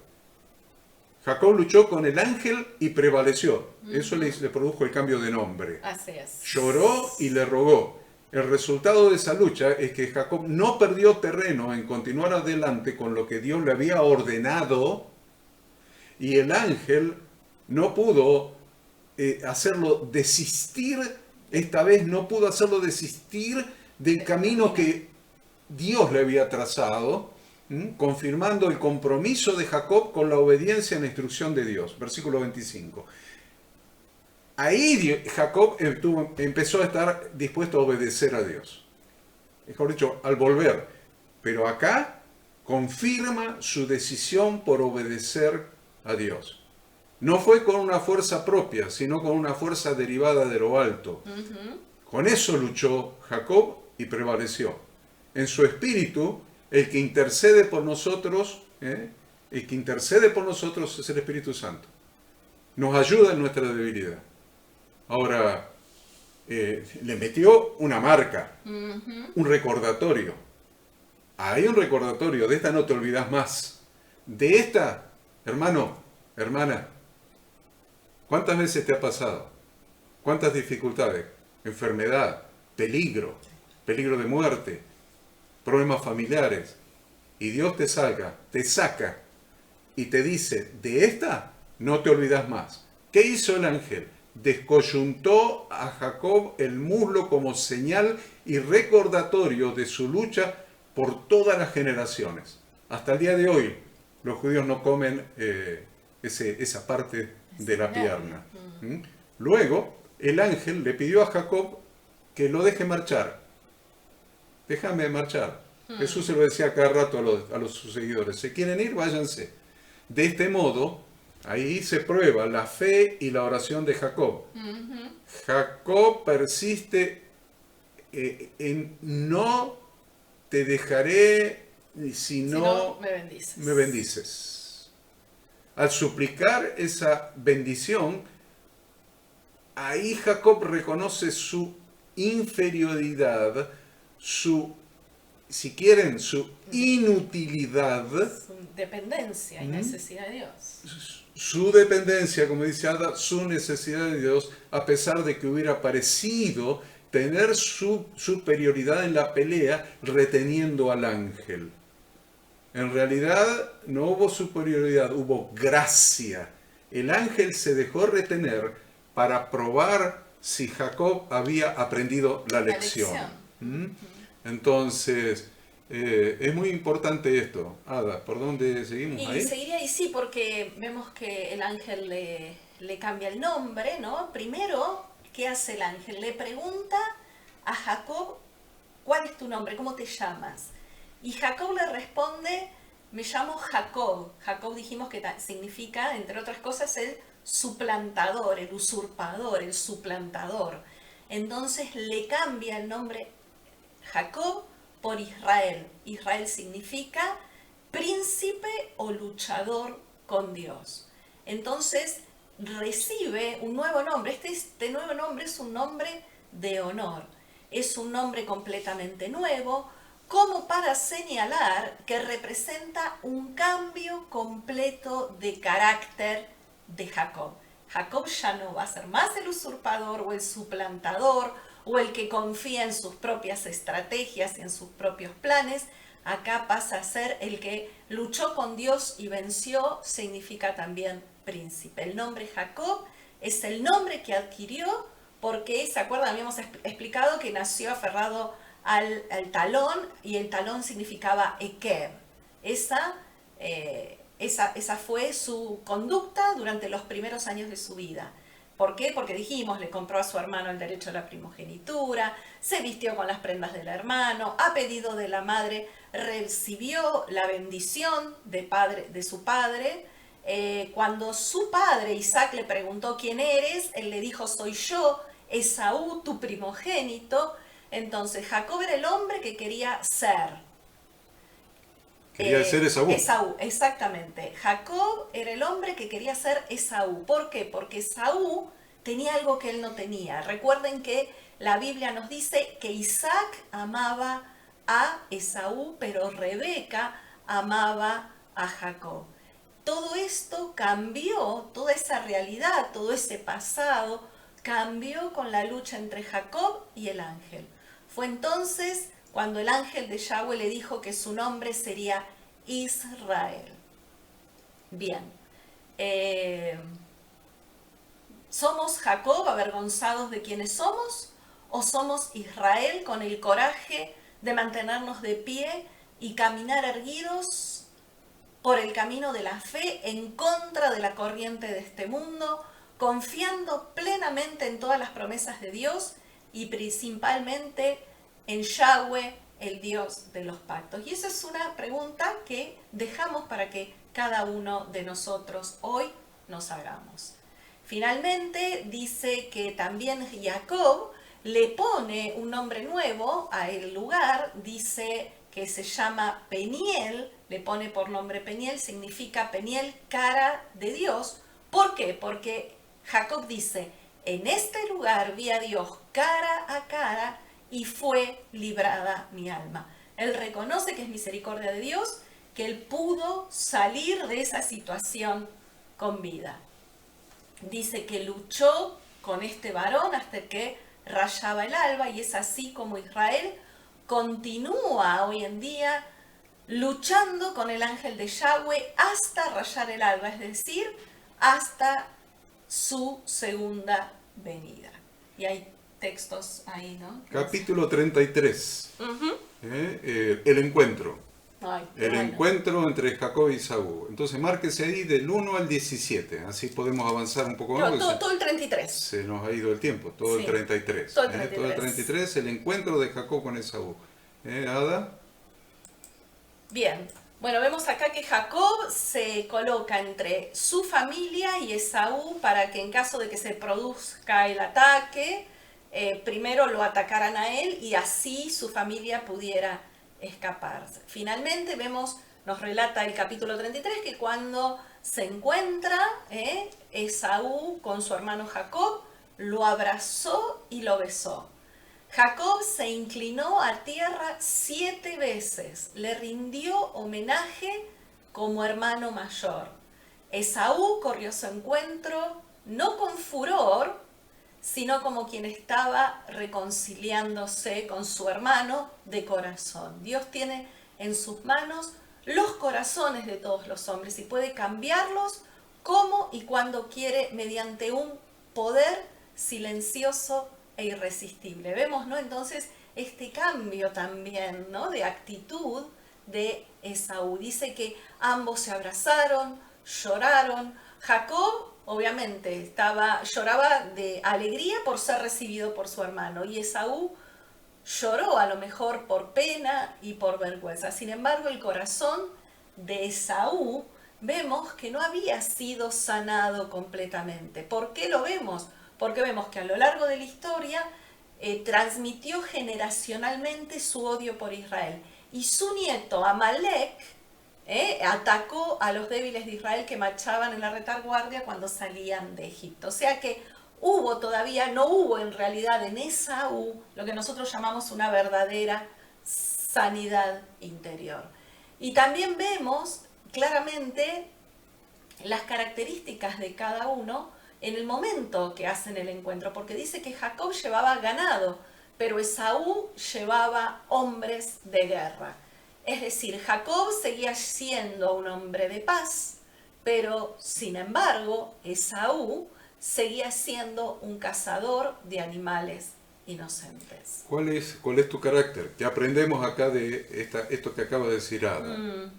Jacob luchó con el ángel y prevaleció. Eso le produjo el cambio de nombre. Así es. Lloró y le rogó. El resultado de esa lucha es que Jacob no perdió terreno en continuar adelante con lo que Dios le había ordenado, y el ángel no pudo hacerlo desistir, esta vez no pudo hacerlo desistir del camino que Dios le había trazado, confirmando el compromiso de Jacob con la obediencia a la instrucción de Dios. Versículo 25. Ahí Jacob empezó a estar dispuesto a obedecer a Dios. Mejor dicho, al volver. Pero acá confirma su decisión por obedecer a Dios. No fue con una fuerza propia, sino con una fuerza derivada de lo alto. Con eso luchó Jacob y prevaleció. En su espíritu, el que intercede por nosotros, es el Espíritu Santo. Nos ayuda en nuestra debilidad. Ahora, le metió una marca, un recordatorio. Hay un recordatorio, de esta no te olvidas más. De esta, hermano, hermana, ¿cuántas veces te ha pasado? ¿Cuántas dificultades? Enfermedad, peligro, peligro de muerte, problemas familiares, y Dios te saca y te dice, de esta no te olvidas más. ¿Qué hizo el ángel? Descoyuntó a Jacob el muslo como señal y recordatorio de su lucha por todas las generaciones. Hasta el día de hoy los judíos no comen esa parte de la pierna. ¿Mm? Luego el ángel le pidió a Jacob que lo deje marchar. Déjame marchar. Jesús se lo decía cada rato a sus seguidores. ¿Se quieren ir? Váyanse. De este modo, ahí se prueba la fe y la oración de Jacob. Jacob persiste en no te dejaré si no me bendices. Al suplicar esa bendición, ahí Jacob reconoce su inferioridad, si quieren, su inutilidad, su dependencia y necesidad de Dios. Su dependencia, como dice Ada, su necesidad de Dios, a pesar de que hubiera parecido tener su superioridad en la pelea reteniendo al ángel. En realidad no hubo superioridad, hubo gracia. El ángel se dejó retener para probar si Jacob había aprendido la lección. Entonces, es muy importante esto. Ada, ¿por dónde seguimos? Y seguiría ahí, sí, porque vemos que el ángel le cambia el nombre, ¿no? Primero, ¿qué hace el ángel? Le pregunta a Jacob, ¿cuál es tu nombre? ¿Cómo te llamas? Y Jacob le responde, me llamo Jacob. Jacob dijimos que significa, entre otras cosas, el suplantador, el usurpador, el suplantador. Entonces le cambia el nombre Jacob por Israel. Israel significa príncipe o luchador con Dios. Entonces recibe un nuevo nombre. Este nuevo nombre es un nombre de honor. Es un nombre completamente nuevo, como para señalar que representa un cambio completo de carácter de Jacob. Jacob ya no va a ser más el usurpador o el suplantador o el que confía en sus propias estrategias y en sus propios planes. Acá pasa a ser el que luchó con Dios y venció, significa también príncipe. El nombre Jacob es el nombre que adquirió porque, ¿se acuerdan? Habíamos explicado que nació aferrado al talón, y el talón significaba Ekev. Esa fue su conducta durante los primeros años de su vida. ¿Por qué? Porque dijimos, le compró a su hermano el derecho a la primogenitura, se vistió con las prendas del hermano, a pedido de la madre recibió la bendición de su padre. Cuando su padre Isaac le preguntó quién eres, él le dijo, soy yo, Esaú, tu primogénito. Entonces Jacob era el hombre que quería ser. Quería ser Esaú. Esaú, exactamente. Jacob era el hombre que quería ser Esaú. ¿Por qué? Porque Esaú tenía algo que él no tenía. Recuerden que la Biblia nos dice que Isaac amaba a Esaú, pero Rebeca amaba a Jacob. Todo esto cambió, toda esa realidad, todo ese pasado, cambió con la lucha entre Jacob y el ángel. Fue entonces cuando el ángel de Yahweh le dijo que su nombre sería Israel. Bien. ¿Somos Jacob avergonzados de quienes somos? ¿O somos Israel con el coraje de mantenernos de pie y caminar erguidos por el camino de la fe en contra de la corriente de este mundo, confiando plenamente en todas las promesas de Dios y principalmente en Yahweh, el Dios de los pactos? Y esa es una pregunta que dejamos para que cada uno de nosotros hoy nos hagamos. Finalmente dice que también Jacob le pone un nombre nuevo a el lugar, dice que se llama Peniel, le pone por nombre Peniel, significa Peniel, cara de Dios. ¿Por qué? Porque Jacob dice, en este lugar vi a Dios cara a cara y fue librada mi alma. Él reconoce que es misericordia de Dios, que él pudo salir de esa situación con vida. Dice que luchó con este varón hasta que rayaba el alba, y es así como Israel continúa hoy en día luchando con el ángel de Yahweh hasta rayar el alba, es decir, hasta su segunda venida. Y hay textos ahí, ¿no? Capítulo 33. Ujú. El encuentro. Ay, qué El bueno. encuentro entre Jacob y Esaú. Entonces, márquese ahí del 1 al 17. Así podemos avanzar un poco más. No, porque todo el 33. se nos ha ido el tiempo. Todo Sí, el 33. todo el Todo el 33. 33, el encuentro de Jacob con Esaú. Ada. Bien, bueno, vemos acá que Jacob se coloca entre su familia y Esaú para que en caso de que se produzca el ataque, primero lo atacaran a él y así su familia pudiera escaparse. Finalmente nos relata el capítulo 33 que cuando se encuentra Esaú con su hermano Jacob, lo abrazó y lo besó. Jacob se inclinó a tierra 7 veces, le rindió homenaje como hermano mayor. Esaú corrió a su encuentro no con furor, sino como quien estaba reconciliándose con su hermano de corazón. Dios tiene en sus manos los corazones de todos los hombres y puede cambiarlos como y cuando quiere mediante un poder silencioso e irresistible. Vemos, ¿no? Entonces, este cambio también, ¿no? De actitud de Esaú. Dice que ambos se abrazaron, lloraron. Jacob, obviamente, lloraba de alegría por ser recibido por su hermano. Y Esaú lloró a lo mejor por pena y por vergüenza. Sin embargo, el corazón de Esaú vemos que no había sido sanado completamente. ¿Por qué lo vemos? Porque vemos que a lo largo de la historia transmitió generacionalmente su odio por Israel. Y su nieto Amalek atacó a los débiles de Israel que marchaban en la retaguardia cuando salían de Egipto. O sea que no hubo en realidad en Esaú lo que nosotros llamamos una verdadera sanidad interior. Y también vemos claramente las características de cada uno en el momento que hacen el encuentro, porque dice que Jacob llevaba ganado, pero Esaú llevaba hombres de guerra. Es decir, Jacob seguía siendo un hombre de paz, pero sin embargo, Esaú seguía siendo un cazador de animales inocentes. ¿Cuál es tu carácter? ¿Qué aprendemos acá de esto que acaba de decir Ada?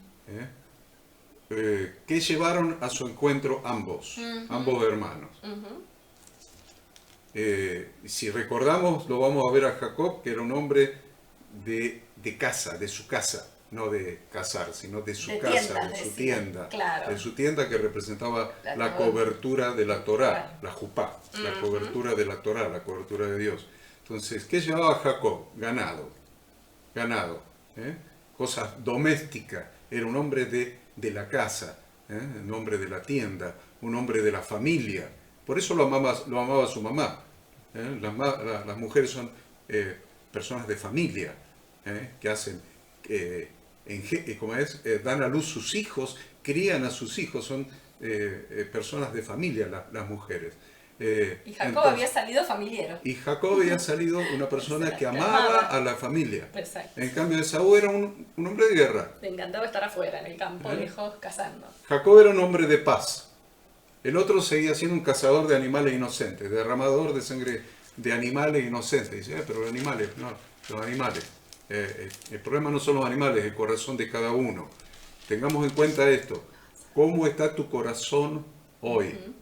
¿Qué llevaron a su encuentro ambos hermanos? Si recordamos, lo vamos a ver a Jacob, que era un hombre de casa, de su casa, no de cazar, sino de su casa, de su tienda, claro. de su tienda que representaba la cobertura de la Torá, claro. La jupá, la cobertura de la Torá, la cobertura de Dios. Entonces, ¿qué llevaba Jacob? Ganado, cosas domésticas, era un hombre de la casa, un hombre de la tienda, un hombre de la familia. Por eso lo amaba su mamá. Las mujeres son personas de familia, que hacen, dan a luz sus hijos, crían a sus hijos, son personas de familia las mujeres. Y Jacob había salido familiero. Y Jacob había salido una persona que amaba a la familia. Exacto. En cambio, Esaú era un hombre de guerra. Le encantaba estar afuera, en el campo, lejos, cazando. Jacob era un hombre de paz. El otro seguía siendo un cazador de animales inocentes, derramador de sangre de animales inocentes. Dice, pero los animales, no, los animales. El problema no son los animales, el corazón de cada uno. Tengamos en cuenta esto. ¿Cómo está tu corazón hoy?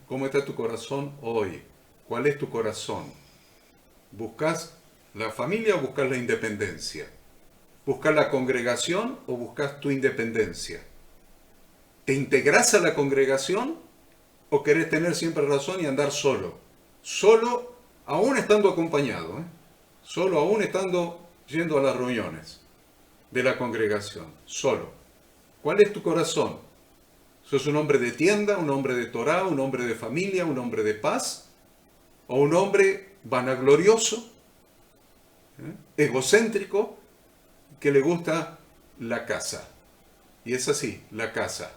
¿Cómo está tu corazón hoy? ¿Cuál es tu corazón? ¿Buscas la familia o buscas la independencia? ¿Buscas la congregación o buscas tu independencia? ¿Te integras a la congregación o querés tener siempre razón y andar solo? Solo, aún estando acompañado, solo, aún yendo a las reuniones de la congregación, solo. ¿Cuál es tu corazón? ¿Sos un hombre de tienda, un hombre de Torá, un hombre de familia, un hombre de paz? ¿O un hombre vanaglorioso, egocéntrico, que le gusta la caza? Y es así, la caza.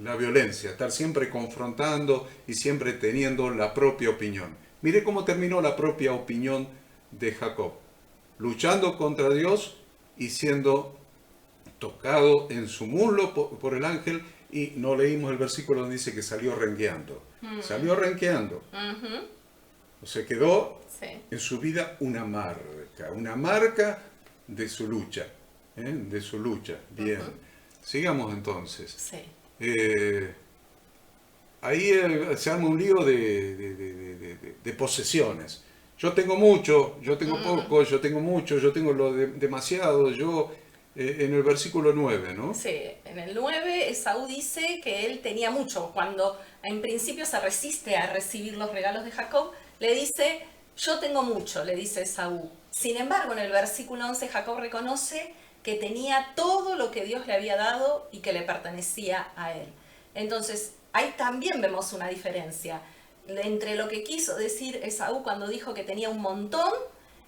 La violencia, estar siempre confrontando y siempre teniendo la propia opinión. Mire cómo terminó la propia opinión de Jacob. luchando contra Dios y siendo tocado en su muslo por el ángel, y no leímos el versículo donde dice que salió renqueando. Salió renqueando. O sea, quedó en su vida una marca de su lucha. De su lucha. Bien. Sigamos entonces. Sí. Ahí se arma un lío de posesiones. Yo tengo mucho, yo tengo poco, yo tengo mucho, yo tengo demasiado, en el versículo 9, ¿no? Sí, en el 9 Esaú dice que él tenía mucho. Cuando en principio se resiste a recibir los regalos de Jacob, le dice, yo tengo mucho, le dice Esaú. Sin embargo, en el versículo 11 Jacob reconoce que tenía todo lo que Dios le había dado y que le pertenecía a él. Entonces, ahí también vemos una diferencia entre lo que quiso decir Esaú cuando dijo que tenía un montón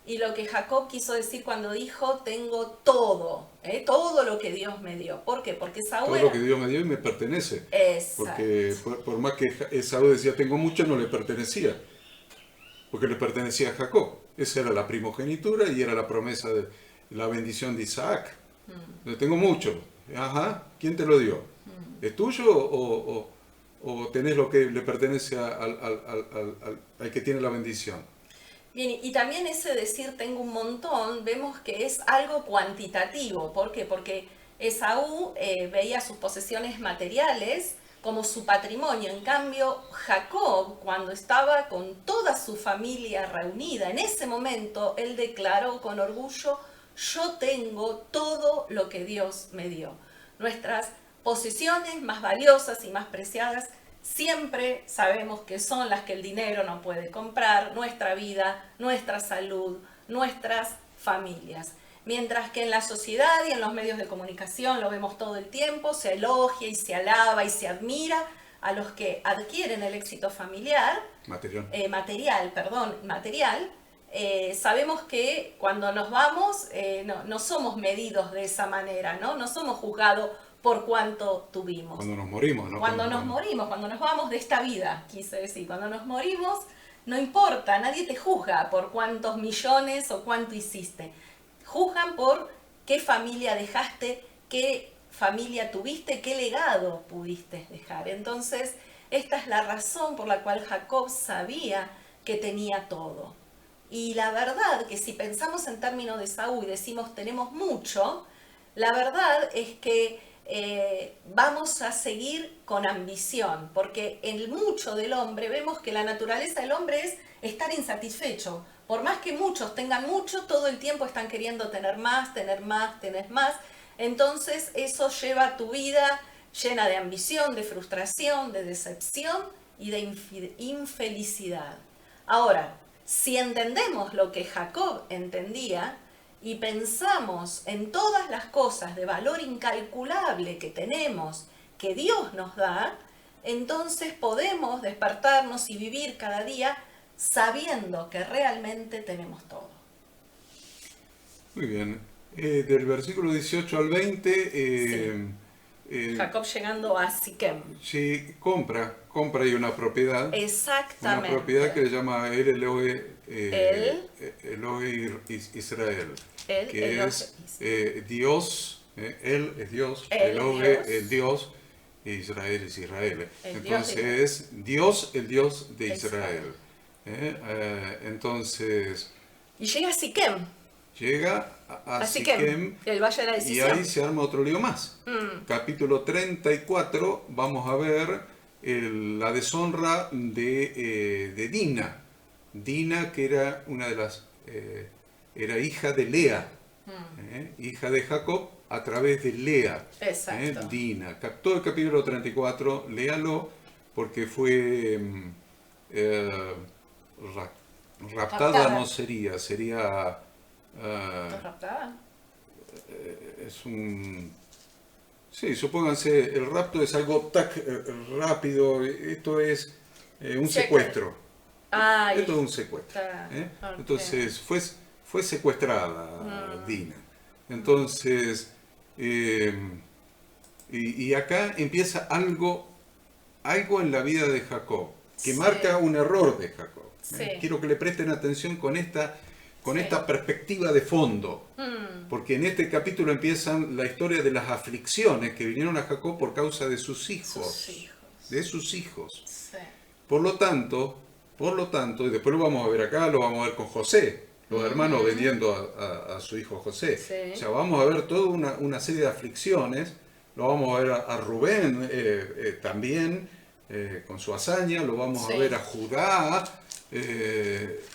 y lo que Jacob quiso decir cuando dijo, tengo todo, todo lo que Dios me dio. ¿Por qué? Porque Esaú todo lo que Dios me dio y me pertenece. Exacto. Porque por más que Esaú decía, tengo mucho, no le pertenecía. Porque le pertenecía a Jacob. Esa era la primogenitura y era la promesa de la bendición de Isaac. Tengo mucho. Ajá, ¿quién te lo dio? ¿Es tuyo o tenés lo que le pertenece al que tiene la bendición? Bien, y también ese decir tengo un montón, vemos que es algo cuantitativo. ¿Por qué? Porque Esaú veía sus posesiones materiales como su patrimonio. En cambio, Jacob, cuando estaba con toda su familia reunida, en ese momento él declaró con orgullo, yo tengo todo lo que Dios me dio. Nuestras posesiones más valiosas y más preciadas siempre sabemos que son las que el dinero no puede comprar, nuestra vida, nuestra salud, nuestras familias. Mientras que en la sociedad y en los medios de comunicación lo vemos todo el tiempo, se elogia y se alaba y se admira a los que adquieren el éxito familiar, material, sabemos que cuando nos vamos no somos medidos de esa manera, no somos juzgados por cuánto tuvimos. Cuando nos morimos, ¿no? Cuando nos vamos de esta vida, quise decir, cuando nos morimos, no importa, nadie te juzga por cuántos millones o cuánto hiciste. Juzgan por qué familia dejaste, qué familia tuviste, qué legado pudiste dejar. Entonces, esta es la razón por la cual Jacob sabía que tenía todo. Y la verdad que si pensamos en términos de Esaú y decimos tenemos mucho, la verdad es que vamos a seguir con ambición, porque en el mucho del hombre vemos que la naturaleza del hombre es estar insatisfecho. Por más que muchos tengan mucho, todo el tiempo están queriendo tener más, tener más, tener más. Entonces eso lleva a tu vida llena de ambición, de frustración, de decepción y de infelicidad. Ahora, si entendemos lo que Jacob entendía, y pensamos en todas las cosas de valor incalculable que tenemos, que Dios nos da, entonces podemos despertarnos y vivir cada día sabiendo que realmente tenemos todo. Muy bien. Del versículo 18 al 20... Jacob llegando a Siquem. Sí, compra ahí una propiedad. Exactamente. Una propiedad que le llama Elohe Israel. Que es Dios, Él es Dios, Elohe es Dios, e Israel es Israel. Entonces es Dios, el Dios de Israel. Entonces... Y llega a Siquem. Llega a Siquem, el Valle de la Decisión. Y ahí se arma otro lío más. Capítulo 34, vamos a ver la deshonra de Dina. Dina, que era una de las... era hija de Lea, hija de Jacob a través de Lea. Exacto. Dina. Todo el capítulo 34, léalo, porque fue raptada, no sería ¿Raptada? Es un... Sí, supónganse, el rapto es algo rápido, esto es un secuestro. Esto es un secuestro. Okay. Entonces, fue secuestrada Dina. Entonces, y acá empieza algo en la vida de Jacob, que marca un error de Jacob. Sí. Quiero que le presten atención con con Sí. esta perspectiva de fondo. Porque en este capítulo empiezan la historia de las aflicciones que vinieron a Jacob por causa de sus hijos. Sus hijos. De sus hijos. Sí. Por lo tanto, y después lo vamos a ver acá, lo vamos a ver con José, los hermanos vendiendo a su hijo José. Sí. O sea, vamos a ver toda una serie de aflicciones, lo vamos a ver a Rubén también, con su hazaña, lo vamos Sí. a ver a Judá,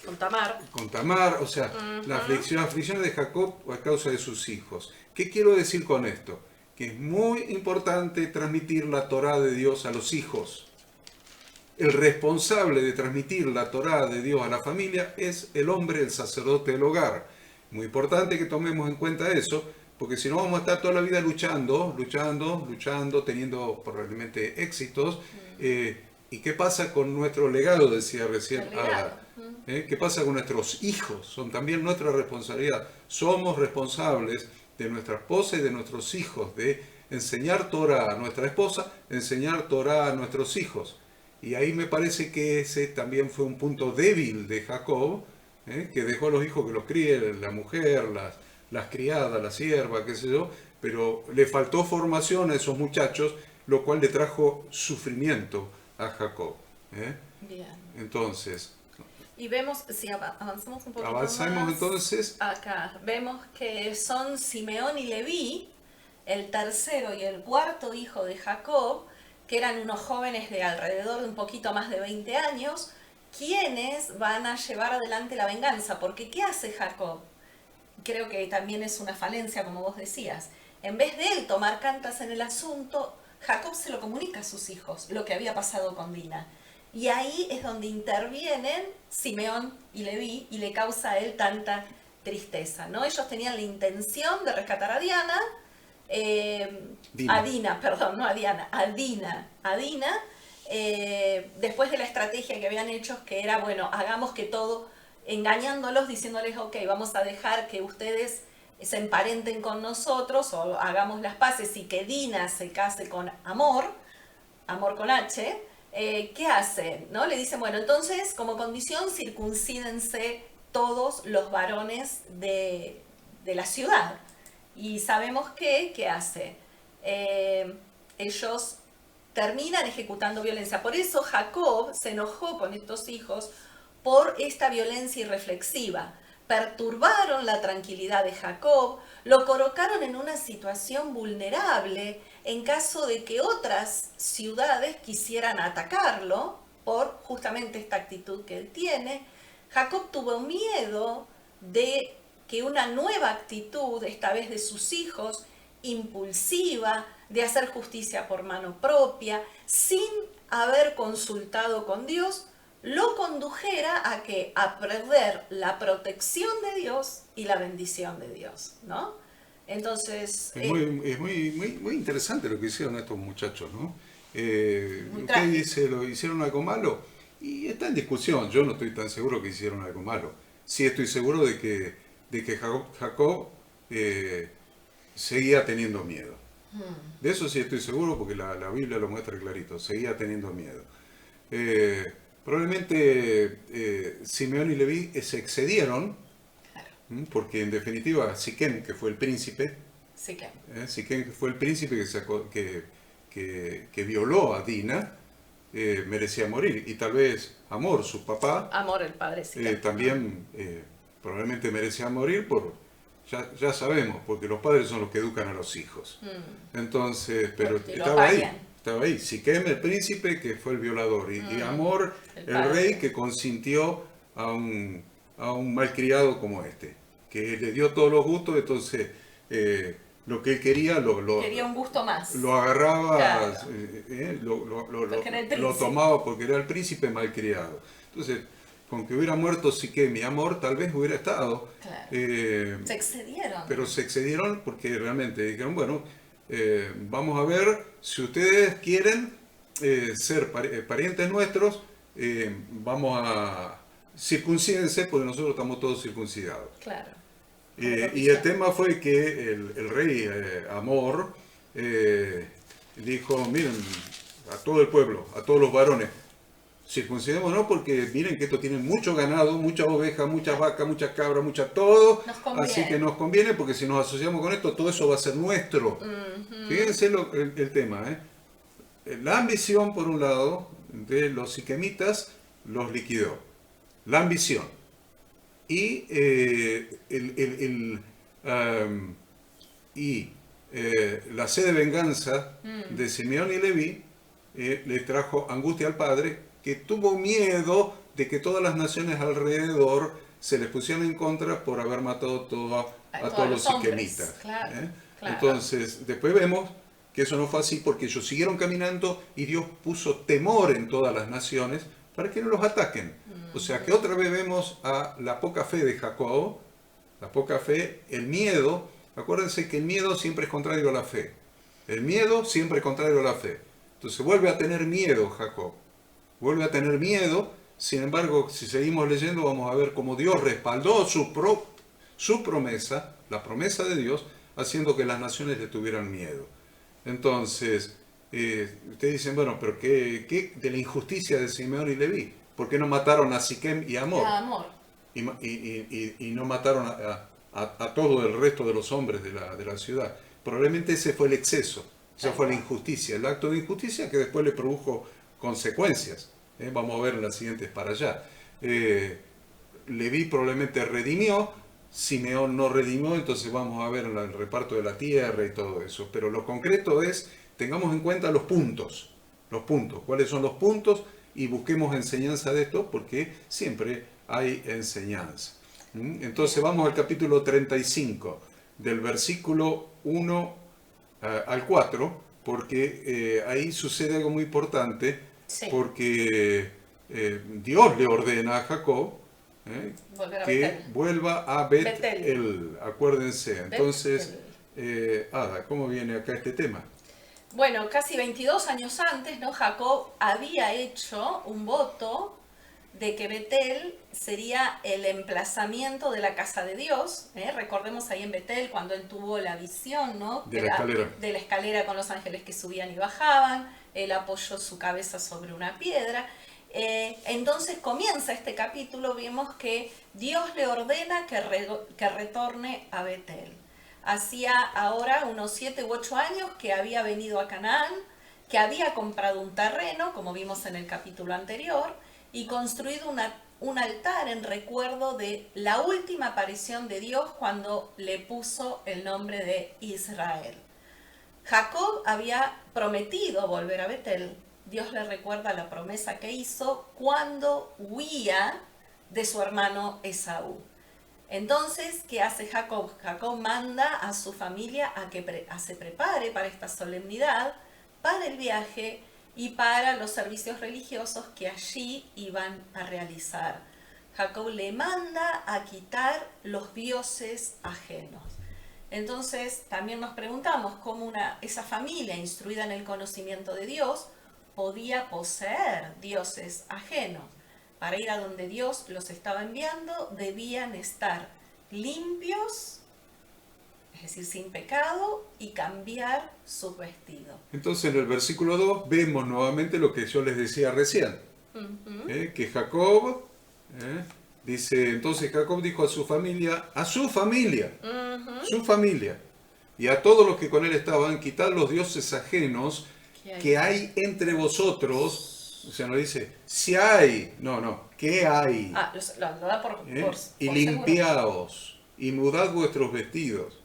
Con Tamar. con Tamar, o sea, las aflicciones de Jacob a causa de sus hijos. ¿Qué quiero decir con esto? Que es muy importante transmitir la Torá de Dios a los hijos. El responsable de transmitir la Torá de Dios a la familia es el hombre, el sacerdote del hogar. Muy importante que tomemos en cuenta eso, porque si no vamos a estar toda la vida luchando, teniendo probablemente éxitos. ¿Y qué pasa con nuestro legado? Decía recién El legado. Ada. ¿Qué pasa con nuestros hijos? Son también nuestra responsabilidad. Somos responsables de nuestra esposa y de nuestros hijos, de enseñar Torá a nuestra esposa, enseñar Torá a nuestros hijos. Y ahí me parece que ese también fue un punto débil de Jacob, que dejó a los hijos que los críe la mujer, las criadas, la sierva, qué sé yo, pero le faltó formación a esos muchachos, lo cual le trajo sufrimiento a Jacob. Bien. Entonces, Y vemos, si avanzamos un poquito avanzamos más, entonces. acá vemos que son Simeón y Leví, el tercero y el cuarto hijo de Jacob, que eran unos jóvenes de alrededor de un poquito más de 20 años, quienes van a llevar adelante la venganza. Porque ¿qué hace Jacob? Creo que también es una falencia, como vos decías. En vez de él tomar cartas en el asunto, Jacob se lo comunica a sus hijos, lo que había pasado con Dina. Y ahí es donde intervienen Simeón y Leví y le causa a él tanta tristeza, ¿no? Ellos tenían la intención de rescatar a Diana, a Dina, perdón, no a Diana, a Dina, después de la estrategia que habían hecho, que era, bueno, hagamos que todo, engañándolos, diciéndoles, ok, vamos a dejar que ustedes se emparenten con nosotros, o hagamos las paces y que Dina se case con Amor con H. ¿Qué hacen? ¿No? Le dicen, bueno, entonces, como condición, circuncídense todos los varones de la ciudad. Y sabemos ¿qué hace? Ellos terminan ejecutando violencia. Por eso Jacob se enojó con estos hijos por esta violencia irreflexiva. Perturbaron la tranquilidad de Jacob, lo colocaron en una situación vulnerable en caso de que otras ciudades quisieran atacarlo por justamente esta actitud que él tiene. Jacob tuvo miedo de que una nueva actitud, esta vez de sus hijos, impulsiva, de hacer justicia por mano propia, sin haber consultado con Dios, lo condujera a que a perder la protección de Dios y la bendición de Dios, ¿no? Entonces Es muy interesante lo que hicieron estos muchachos, ¿no? Muy Usted trágico. dice, ¿lo hicieron algo malo? Y está en discusión. Yo no estoy tan seguro que hicieron algo malo. Sí estoy seguro de que Jacob seguía teniendo miedo. De eso sí estoy seguro porque la Biblia lo muestra clarito. Seguía teniendo miedo. Probablemente Simeón y Leví se excedieron, Claro, porque en definitiva Siquem, que fue el príncipe, sí que. Siquem, que fue el príncipe que violó a Dina, merecía morir. Y tal vez Amor, su papá, Amor, el padre Siquem. también probablemente merecía morir ya sabemos, porque los padres son los que educan a los hijos. Entonces, pero Porque lo estaba ahí. apañan. Estaba ahí, Siquem el príncipe que fue el violador y Amor El el padre. rey que consintió a un malcriado como este, que le dio todos los gustos, entonces lo que él quería Quería un gusto más. lo agarraba, Claro. lo Porque era el lo príncipe. tomaba porque era el príncipe malcriado. Entonces, con que hubiera muerto Siquem y Amor, tal vez hubiera estado. Claro. eh, Se excedieron. pero se excedieron porque realmente dijeron, bueno, vamos a ver si ustedes quieren ser parientes nuestros, vamos a circuncídense porque nosotros estamos todos circuncidados. Claro. Y el tema fue que el rey Amor dijo, miren, a todo el pueblo, a todos los varones, circuncidémonos porque miren que esto tiene mucho ganado, muchas ovejas, muchas vacas, muchas cabras, muchas todo. Nos conviene. Así que nos conviene porque si nos asociamos con esto, todo eso va a ser nuestro. Fíjense el tema, ¿eh? La ambición, por un lado, de los siquemitas los liquidó. La ambición. Y, la sed de venganza de Simeón y Leví le trajo angustia al padre, que tuvo miedo de que todas las naciones alrededor se les pusieran en contra por haber matado a todos los siquemitas. Claro, ¿eh? claro. Entonces, después vemos que eso no fue así porque ellos siguieron caminando y Dios puso temor en todas las naciones para que no los ataquen. O sea que otra vez vemos a la poca fe de Jacob, la poca fe, el miedo. Acuérdense que el miedo siempre es contrario a la fe. El miedo siempre es contrario a la fe. Entonces vuelve a tener miedo Jacob. Vuelve a tener miedo. Sin embargo, si seguimos leyendo, vamos a ver cómo Dios respaldó su promesa, la promesa de Dios, haciendo que las naciones le tuvieran miedo. Entonces, ustedes dicen, bueno, pero ¿qué de la injusticia de Simeón y Leví? ¿Por qué no mataron a Siquem y a Hamor? Y no mataron a todo el resto de los hombres de la ciudad. Probablemente ese fue el exceso, esa fue la injusticia, el acto de injusticia que después le produjo consecuencias. Vamos a ver en las siguientes para allá. Leví probablemente redimió, Simeón no redimió, entonces vamos a ver el reparto de la tierra y todo eso. Pero lo concreto es, tengamos en cuenta los puntos. ¿Cuáles son los puntos? Y busquemos enseñanza de esto porque siempre hay enseñanza. Entonces vamos al capítulo 35, del versículo 1 al 4, porque ahí sucede algo muy importante, Sí. porque Dios le ordena a Jacob que vuelva a Betel. Acuérdense. Entonces, Ada, ¿cómo viene acá este tema? Bueno, casi 22 años antes, ¿no? Jacob había hecho un voto de que Betel sería el emplazamiento de la casa de Dios. Recordemos ahí en Betel cuando él tuvo la visión, ¿no? De la escalera con los ángeles que subían y bajaban. Él apoyó su cabeza sobre una piedra. Entonces comienza este capítulo, vemos que Dios le ordena que retorne a Betel. Hacía ahora unos 7 u 8 años que había venido a Canaán, que había comprado un terreno, como vimos en el capítulo anterior, y construido un altar en recuerdo de la última aparición de Dios cuando le puso el nombre de Israel. Jacob había prometido volver a Betel. Dios le recuerda la promesa que hizo cuando huía de su hermano Esaú. Entonces, ¿qué hace Jacob? Jacob manda a su familia a que se prepare para esta solemnidad, para el viaje y para los servicios religiosos que allí iban a realizar. Jacob le manda a quitar los dioses ajenos. Entonces, también nos preguntamos cómo esa familia instruida en el conocimiento de Dios podía poseer dioses ajenos. Para ir a donde Dios los estaba enviando, debían estar limpios, es decir, sin pecado, y cambiar su vestido. Entonces en el versículo 2 vemos nuevamente lo que yo les decía recién. Que Jacob, dice, entonces Jacob dijo a su familia, su familia, y a todos los que con él estaban, quitad los dioses ajenos que hay entre vosotros. O sea, no dice, si hay, ¿qué hay? Lo da por y limpiaos, y mudad vuestros vestidos.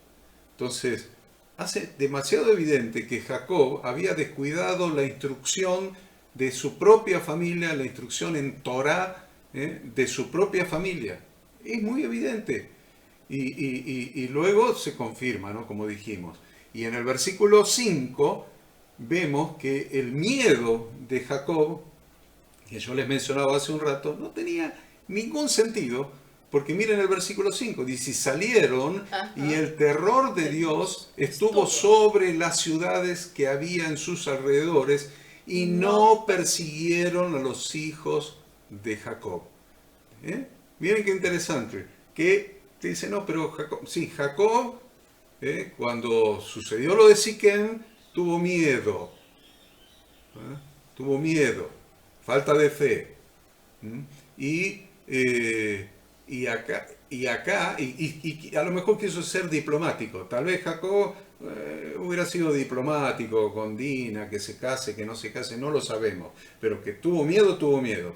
Entonces, hace demasiado evidente que Jacob había descuidado la instrucción de su propia familia, la instrucción en Torá de su propia familia. Es muy evidente. Y luego se confirma, ¿no? Como dijimos. Y en el versículo 5 vemos que el miedo de Jacob, que yo les mencionaba hace un rato, no tenía ningún sentido, porque miren el versículo 5, dice, salieron y el terror de Dios estuvo sobre las ciudades que había en sus alrededores y no persiguieron a los hijos de Jacob. Miren qué interesante, que te dice, no, pero Jacob, cuando sucedió lo de Siquem, tuvo miedo, falta de fe. ¿Mm? Y, y a lo mejor quiso ser diplomático. Tal vez Jacob hubiera sido diplomático con Dina, que se case, que no se case, no lo sabemos. Pero que tuvo miedo, tuvo miedo.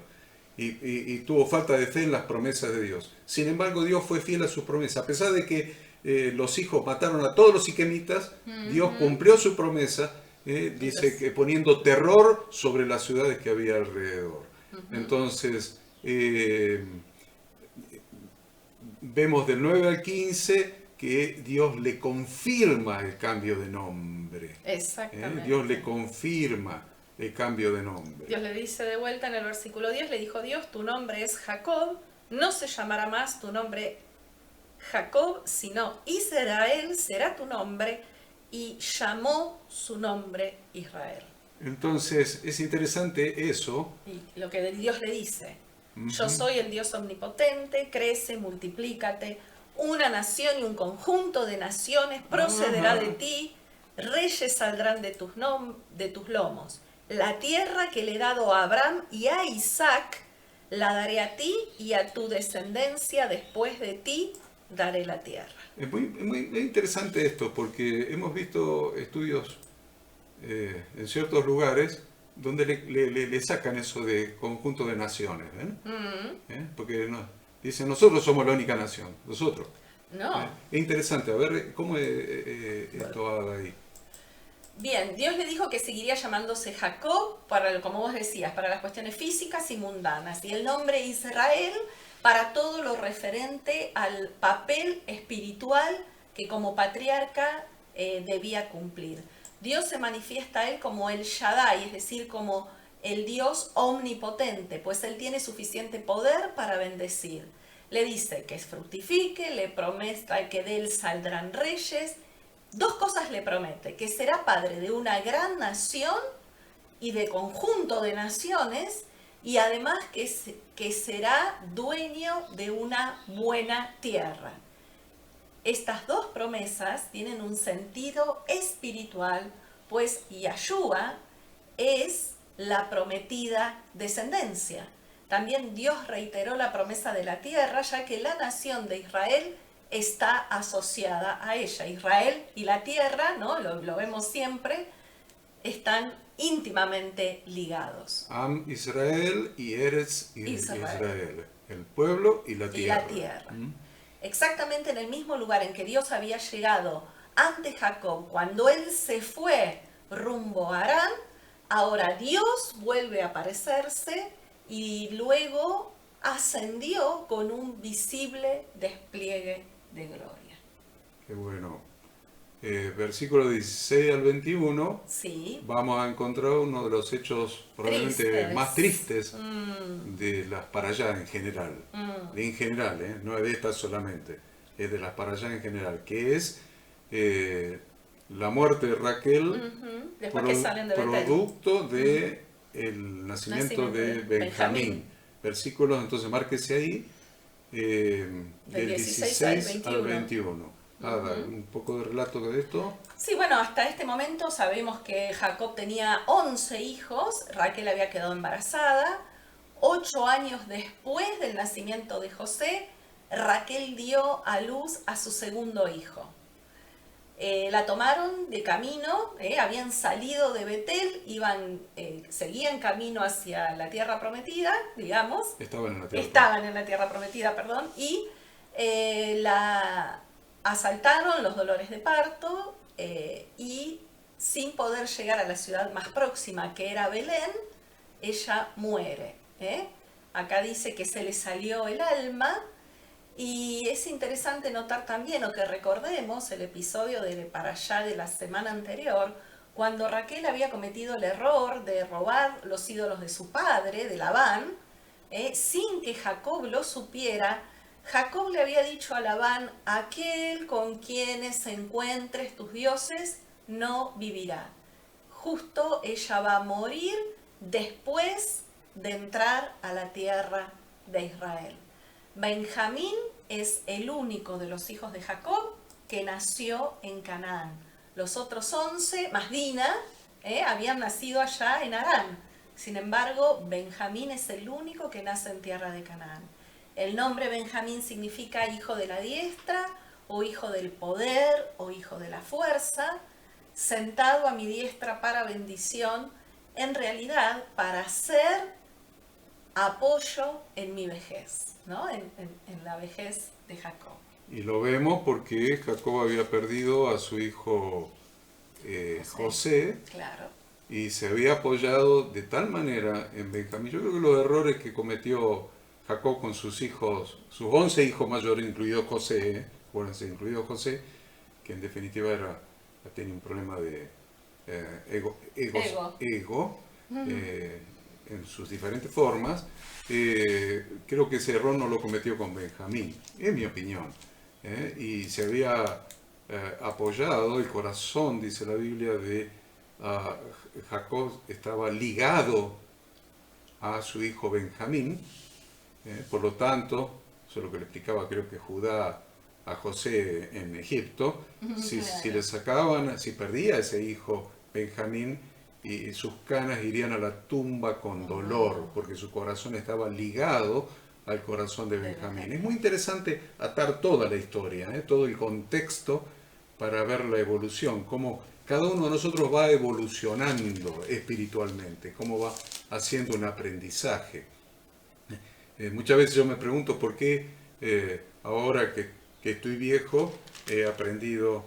Y tuvo falta de fe en las promesas de Dios. Sin embargo, Dios fue fiel a sus promesas. A pesar de que los hijos mataron a todos los siquemitas, Dios cumplió su promesa, dice que poniendo terror sobre las ciudades que había alrededor. Entonces, vemos del 9 al 15 que Dios le confirma el cambio de nombre. Exactamente. Dios le confirma el cambio de nombre. Dios le dice de vuelta en el versículo 10, le dijo Dios, tu nombre es Jacob, no se llamará más tu nombre Jacob, sino Israel será tu nombre, y llamó su nombre Israel. Entonces es interesante eso. Y lo que Dios le dice, yo soy el Dios omnipotente, crece, multiplícate, una nación y un conjunto de naciones procederá de ti, reyes saldrán de tus lomos. La tierra que le he dado a Abraham y a Isaac la daré a ti y a tu descendencia después de ti daré la tierra. Es muy interesante esto porque hemos visto estudios en ciertos lugares donde le sacan eso de conjunto de naciones. Porque dicen, nosotros somos la única nación, nosotros. No. Es interesante, a ver cómo esto va ahí. Bien, Dios le dijo que seguiría llamándose Jacob, como vos decías, para las cuestiones físicas y mundanas, y el nombre Israel para todo lo referente al papel espiritual que como patriarca debía cumplir. Dios se manifiesta a él como el Shaddai, es decir, como el Dios omnipotente, pues él tiene suficiente poder para bendecir. Le dice que fructifique, le promete que de él saldrán reyes. Dos cosas le promete, que será padre de una gran nación y de conjunto de naciones, y además que será dueño de una buena tierra. Estas dos promesas tienen un sentido espiritual, pues Yahshua es la prometida descendencia. También Dios reiteró la promesa de la tierra, ya que la nación de Israel está asociada a ella. Israel y la tierra, ¿no? Lo vemos siempre, están íntimamente ligados. Am Israel y Eretz Israel. El pueblo y la tierra. Y la tierra. Exactamente en el mismo lugar en que Dios había llegado ante Jacob, cuando él se fue rumbo a Harán, ahora Dios vuelve a aparecerse y luego ascendió con un visible despliegue de gloria. Qué bueno. Versículo 16 al 21, sí. Vamos a encontrar uno de los hechos probablemente más tristes de las parashá en general. En general, no es de estas solamente, es de las parashá en general, que es la muerte de Raquel, que salen de producto del nacimiento de Benjamín. Versículos, entonces márquese ahí, del 16 al 21. Un poco de relato de esto. Sí, bueno, hasta este momento sabemos que Jacob tenía 11 hijos, Raquel había quedado embarazada. 8 años después del nacimiento de José, Raquel dio a luz a su segundo hijo. La tomaron de camino, habían salido de Betel, seguían camino hacia la tierra prometida, digamos. Estaban en la tierra prometida, y la asaltaron los dolores de parto y sin poder llegar a la ciudad más próxima, que era Belén, ella muere. Acá dice que se le salió el alma. Y es interesante notar también, o que recordemos el episodio de Parashá de la semana anterior, cuando Raquel había cometido el error de robar los ídolos de su padre, de Labán, sin que Jacob lo supiera. Jacob le había dicho a Labán, aquel con quienes encuentres tus dioses no vivirá. Justo ella va a morir después de entrar a la tierra de Israel. Benjamín es el único de los hijos de Jacob que nació en Canaán. Los otros 11, más Dina, habían nacido allá en Harán. Sin embargo, Benjamín es el único que nace en tierra de Canaán. El nombre Benjamín significa hijo de la diestra, o hijo del poder, o hijo de la fuerza, sentado a mi diestra para bendición, en realidad para ser apoyo en mi vejez, ¿no? En la vejez de Jacob. Y lo vemos porque Jacob había perdido a su hijo José, claro, y se había apoyado de tal manera en Benjamín. Yo creo que los errores que cometió Jacob con sus hijos, sus 11 hijos mayores, incluido José, acuérdense, incluido José, que en definitiva tenía un problema de ego en sus diferentes formas. Creo que ese error no lo cometió con Benjamín, en mi opinión. Y se había apoyado, el corazón, dice la Biblia, de Jacob estaba ligado a su hijo Benjamín. Por lo tanto, eso es lo que le explicaba, creo que Judá a José en Egipto, si le sacaban, si perdía ese hijo Benjamín, y sus canas irían a la tumba con dolor, porque su corazón estaba ligado al corazón de Benjamín. Es muy interesante atar toda la historia, todo el contexto, para ver la evolución, cómo cada uno de nosotros va evolucionando espiritualmente, cómo va haciendo un aprendizaje. Muchas veces yo me pregunto por qué ahora que estoy viejo he aprendido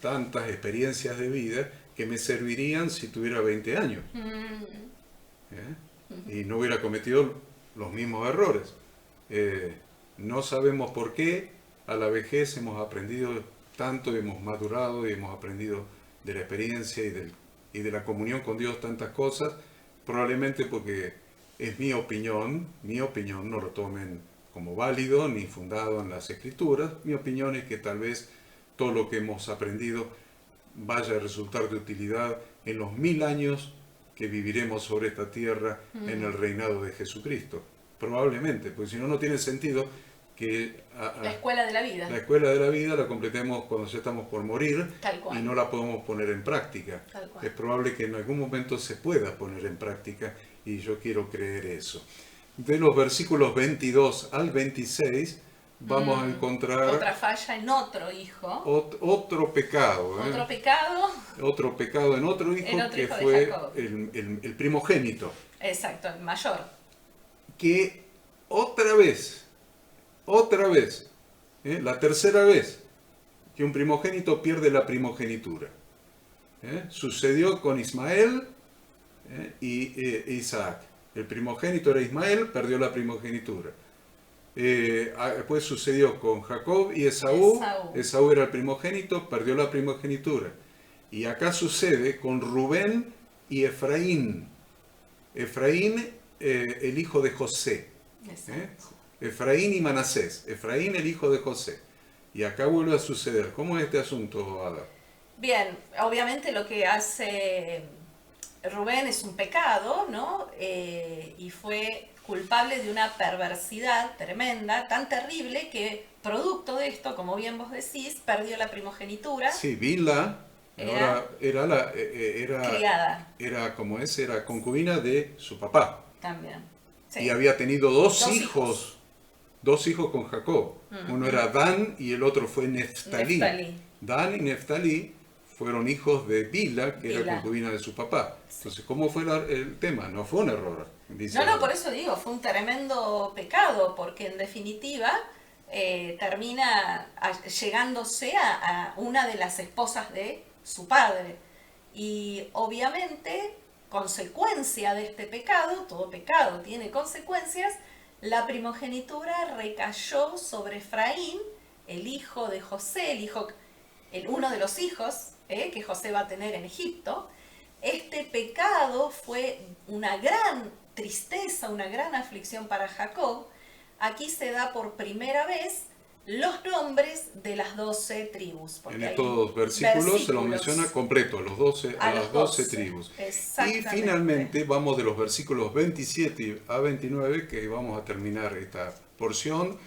tantas experiencias de vida que me servirían si tuviera 20 años y no hubiera cometido los mismos errores. No sabemos por qué a la vejez hemos aprendido tanto, hemos madurado y hemos aprendido de la experiencia y de la comunión con Dios tantas cosas, probablemente porque es mi opinión, no lo tomen como válido ni fundado en las Escrituras. Mi opinión es que tal vez todo lo que hemos aprendido vaya a resultar de utilidad en los 1000 años que viviremos sobre esta tierra en el reinado de Jesucristo. Probablemente, porque si no, no tiene sentido que la escuela de la vida. La escuela de la vida la completemos cuando ya estamos por morir y no la podemos poner en práctica. Es probable que en algún momento se pueda poner en práctica y yo quiero creer eso. De los versículos 22 al 26 vamos a encontrar otra falla en otro hijo. Otro pecado. Otro pecado en otro hijo, que fue el primogénito. Exacto, el mayor. Que otra vez, la tercera vez que un primogénito pierde la primogenitura. Sucedió con Ismael y Isaac. El primogénito era Ismael, perdió la primogenitura. Después sucedió con Jacob y Esaú. Esaú era el primogénito, perdió la primogenitura. Y acá sucede con Rubén y Efraín. Efraín, el hijo de José. Efraín y Manasés. Efraín, el hijo de José. Y acá vuelve a suceder. ¿Cómo es este asunto, Ada? Bien, obviamente lo que hace Rubén es un pecado, ¿no? Y fue culpable de una perversidad tremenda, tan terrible que producto de esto, como bien vos decís, perdió la primogenitura. Sí, Bilha era criada. Era concubina de su papá. También. Sí. Y había tenido dos hijos con Jacob. Uno era Dan y el otro fue Neftalí. Dan y Neftalí fueron hijos de Bilha, que era concubina de su papá. Entonces, ¿cómo fue el tema? No fue un error. No, por eso digo, fue un tremendo pecado, porque en definitiva termina llegándose a una de las esposas de su padre. Y obviamente, consecuencia de este pecado, todo pecado tiene consecuencias, la primogenitura recayó sobre Efraín, el hijo de José, uno de los hijos que José va a tener en Egipto. Este pecado fue una gran tristeza, una gran aflicción para Jacob. Aquí se da por primera vez los nombres de las 12 tribus. En estos versículos se los menciona completo, a las 12 tribus. Y finalmente vamos de los versículos 27 a 29, que vamos a terminar esta porción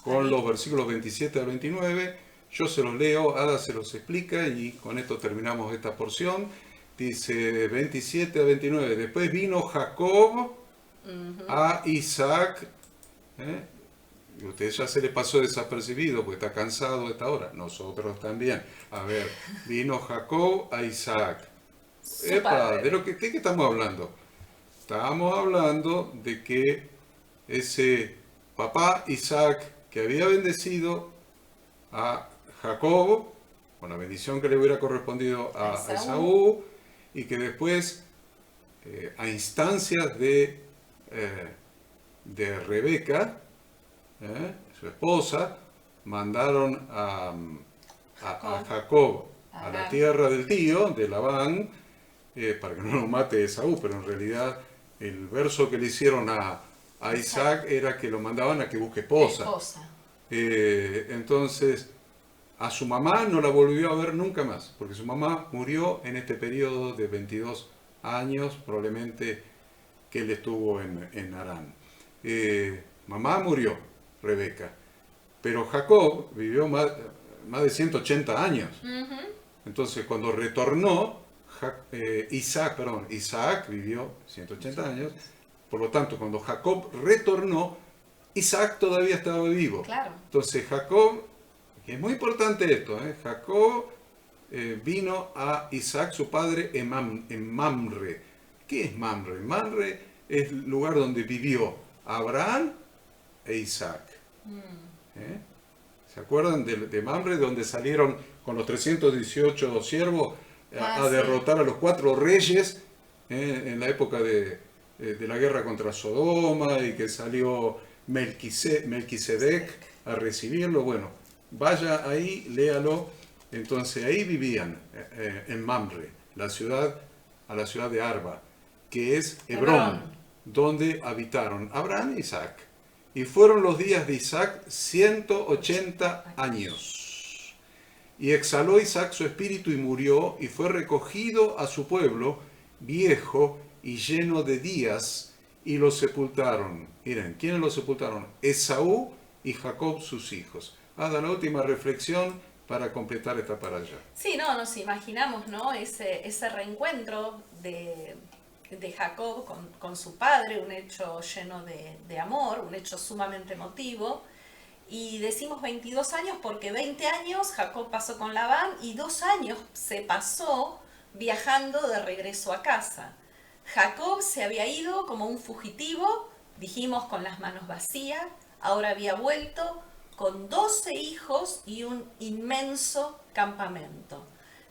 con los versículos 27 a 29. Yo se los leo, Ada se los explica y con esto terminamos esta porción. dice 27 a 29. Después vino Jacob a Isaac. Y a usted ya se le pasó desapercibido porque está cansado a esta hora. Nosotros también. A ver, vino Jacob a Isaac. Epa, ¿de qué estamos hablando? Estamos hablando de que ese papá Isaac que había bendecido a Jacob con la bendición que le hubiera correspondido a Esaú, y que después a instancias de Rebeca, su esposa, mandaron a Jacob a la tierra del tío, de Labán, para que no lo mate Esaú, pero en realidad el verso que le hicieron a Isaac era que lo mandaban a que busque esposa. Entonces, a su mamá no la volvió a ver nunca más, porque su mamá murió en este periodo de 22 años, probablemente que él estuvo en Harán. Mamá murió, Rebeca, pero Jacob vivió más de 180 años. Entonces, cuando retornó, Isaac vivió 180 años, por lo tanto, cuando Jacob retornó, Isaac todavía estaba vivo. Claro. Entonces, Jacob, y es muy importante esto, Jacob vino a Isaac, su padre, en Mamre. ¿Qué es Mamre? Mamre es el lugar donde vivió Abraham e Isaac. ¿Se acuerdan de Mamre, donde salieron con los 318 siervos a derrotar a los 4 reyes en la época de la guerra contra Sodoma, y que salió Melquisedec a recibirlo? Bueno, vaya ahí, léalo. Entonces ahí vivían, en Mamre, a la ciudad de Arba, que es Hebrón, donde habitaron Abraham e Isaac. Y fueron los días de Isaac 180 años. Y exhaló Isaac su espíritu y murió, y fue recogido a su pueblo, viejo y lleno de días, y lo sepultaron. Miren, ¿quiénes lo sepultaron? Esaú y Jacob, sus hijos. Hada la última reflexión para completar esta para allá. Sí, nos imaginamos, ¿no? Ese reencuentro de Jacob con su padre, un hecho lleno de amor, un hecho sumamente emotivo. Y decimos 22 años porque 20 años Jacob pasó con Labán y 2 años se pasó viajando de regreso a casa. Jacob se había ido como un fugitivo, dijimos, con las manos vacías, ahora había vuelto con 12 hijos y un inmenso campamento.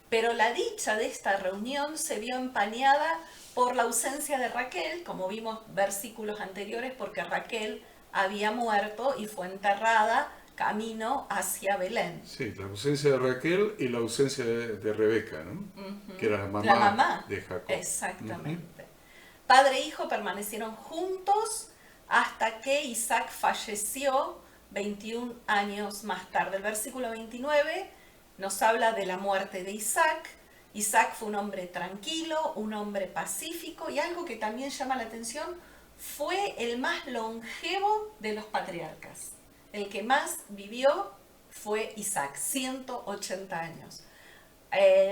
Pero la dicha de esta reunión se vio empañada por la ausencia de Raquel, como vimos versículos anteriores, porque Raquel había muerto y fue enterrada camino hacia Belén. Sí, la ausencia de Raquel y la ausencia de Rebeca, ¿no? Que era la mamá de Jacob. Exactamente. Padre e hijo permanecieron juntos hasta que Isaac falleció 21 años más tarde. El versículo 29 nos habla de la muerte de Isaac. Isaac fue un hombre tranquilo, un hombre pacífico, y algo que también llama la atención, fue el más longevo de los patriarcas. El que más vivió fue Isaac, 180 años.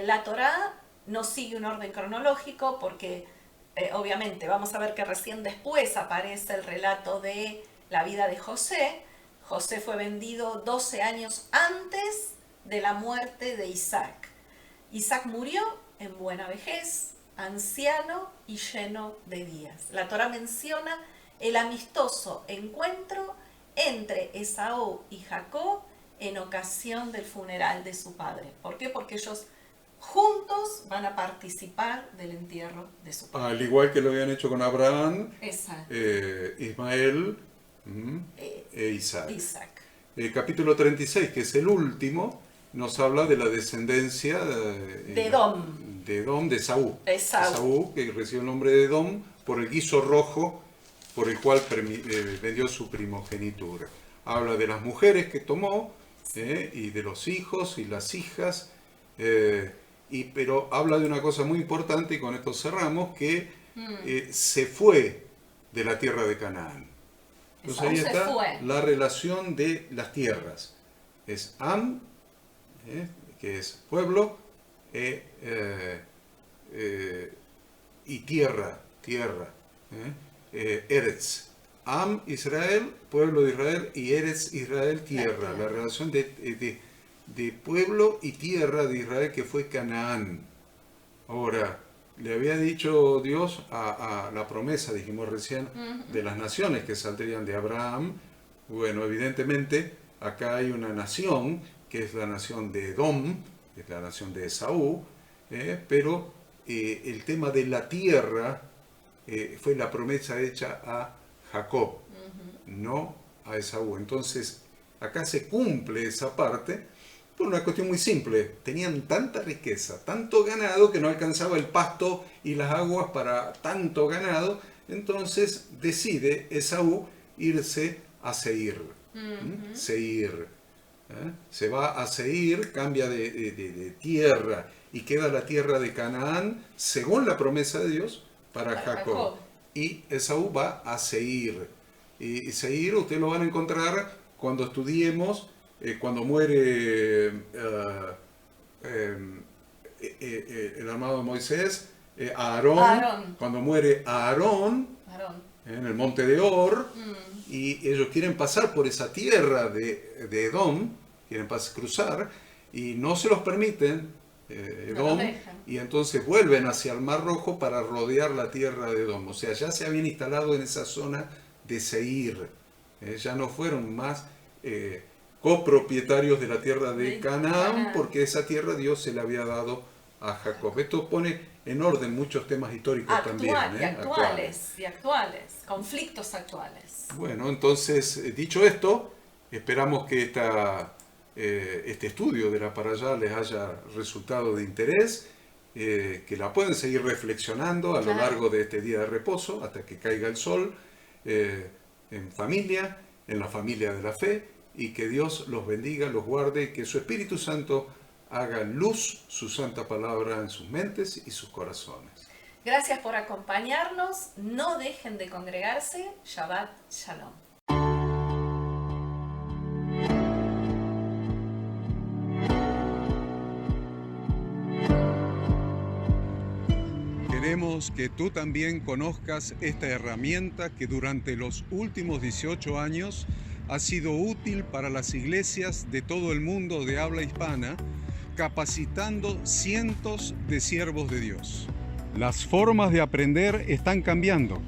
La Torá no sigue un orden cronológico porque obviamente vamos a ver que recién después aparece el relato de la vida de José. José fue vendido 12 años antes de la muerte de Isaac. Isaac murió en buena vejez, anciano y lleno de días. La Torá menciona el amistoso encuentro entre Esaú y Jacob en ocasión del funeral de su padre. ¿Por qué? Porque ellos juntos van a participar del entierro de su padre. Al igual que lo habían hecho con Abraham, Ismael e Isaac. Capítulo 36, que es el último, nos habla de la descendencia de Edom, de Esaú, que recibe el nombre de Edom por el guiso rojo por el cual vendió su primogenitura. Habla de las mujeres que tomó, y de los hijos y las hijas, pero habla de una cosa muy importante, y con esto cerramos, que se fue de la tierra de Canaán. Entonces ahí está la relación de las tierras. Es Am, que es pueblo, y tierra. Eretz. Am Israel, pueblo de Israel, y Eretz Israel, tierra. La relación de pueblo y tierra de Israel, que fue Canaán. Ahora, le había dicho Dios a la promesa, dijimos recién, de las naciones que saldrían de Abraham. Bueno, evidentemente acá hay una nación, que es la nación de Edom, que es la nación de Esaú, pero el tema de la tierra fue la promesa hecha a Jacob, no a Esaú. Entonces, acá se cumple esa parte por una cuestión muy simple. Tenían tanta riqueza, tanto ganado, que no alcanzaba el pasto y las aguas para tanto ganado. Entonces decide Esaú irse a Seir. Seir. Se va a Seir, cambia de tierra y queda la tierra de Canaán, según la promesa de Dios, para Jacob. Y Esaú va a Seir. Y Seir usted lo van a encontrar cuando estudiemos, cuando muere el amado Moisés, Aarón, cuando muere Aarón en el monte de Or, y ellos quieren pasar por esa tierra de Edom, quieren cruzar, y no se los permiten, Edom, y entonces vuelven hacia el Mar Rojo para rodear la tierra de Edom. O sea, ya se habían instalado en esa zona de Seir, ya no fueron más copropietarios de la tierra de Canaán, porque esa tierra Dios se la había dado a Jacob. Esto pone en orden muchos temas históricos también. Actuales, conflictos actuales. Bueno, entonces, dicho esto, esperamos que este estudio de la Parashá les haya resultado de interés, que la pueden seguir reflexionando a lo largo de este día de reposo, hasta que caiga el sol, en familia, en la familia de la fe, y que Dios los bendiga, los guarde, y que su Espíritu Santo haga luz su santa palabra en sus mentes y sus corazones. Gracias por acompañarnos. No dejen de congregarse. Shabbat Shalom. Queremos que tú también conozcas esta herramienta que durante los últimos 18 años ha sido útil para las iglesias de todo el mundo de habla hispana, capacitando cientos de siervos de Dios. Las formas de aprender están cambiando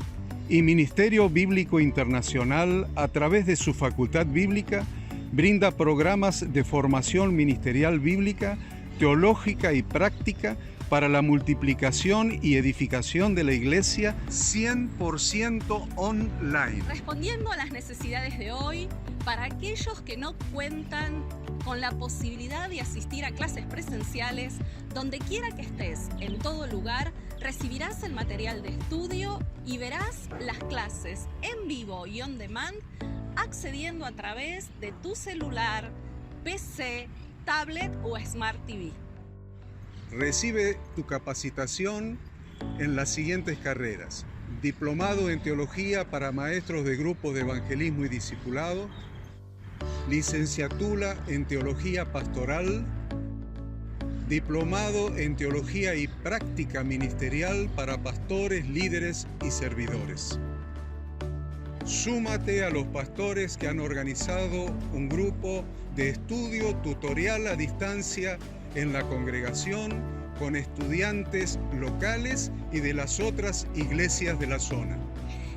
y Ministerio Bíblico Internacional, a través de su facultad bíblica, brinda programas de formación ministerial bíblica, teológica y práctica para la multiplicación y edificación de la iglesia 100% online. Respondiendo a las necesidades de hoy, para aquellos que no cuentan con la posibilidad de asistir a clases presenciales, donde quiera que estés, en todo lugar, recibirás el material de estudio y verás las clases en vivo y on demand, accediendo a través de tu celular, PC, tablet o Smart TV. Recibe tu capacitación en las siguientes carreras: diplomado en teología para maestros de grupos de evangelismo y discipulado, licenciatura en teología pastoral, diplomado en teología y práctica ministerial para pastores, líderes y servidores. Súmate a los pastores que han organizado un grupo de estudio tutorial a distancia en la congregación con estudiantes locales y de las otras iglesias de la zona.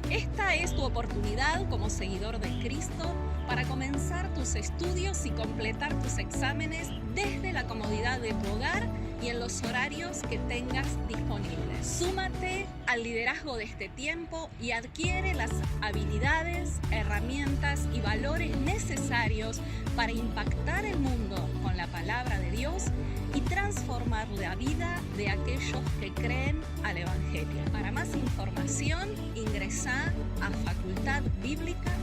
Esta es tu oportunidad como seguidor de Cristo para comenzar tus estudios y completar tus exámenes desde la comodidad de tu hogar y en los horarios que tengas disponibles. Súmate al liderazgo de este tiempo y adquiere las habilidades, herramientas y valores necesarios para impactar el mundo con la palabra de Dios y transformar la vida de aquellos que creen al Evangelio. Para más información, ingresá a facultadbiblica.org.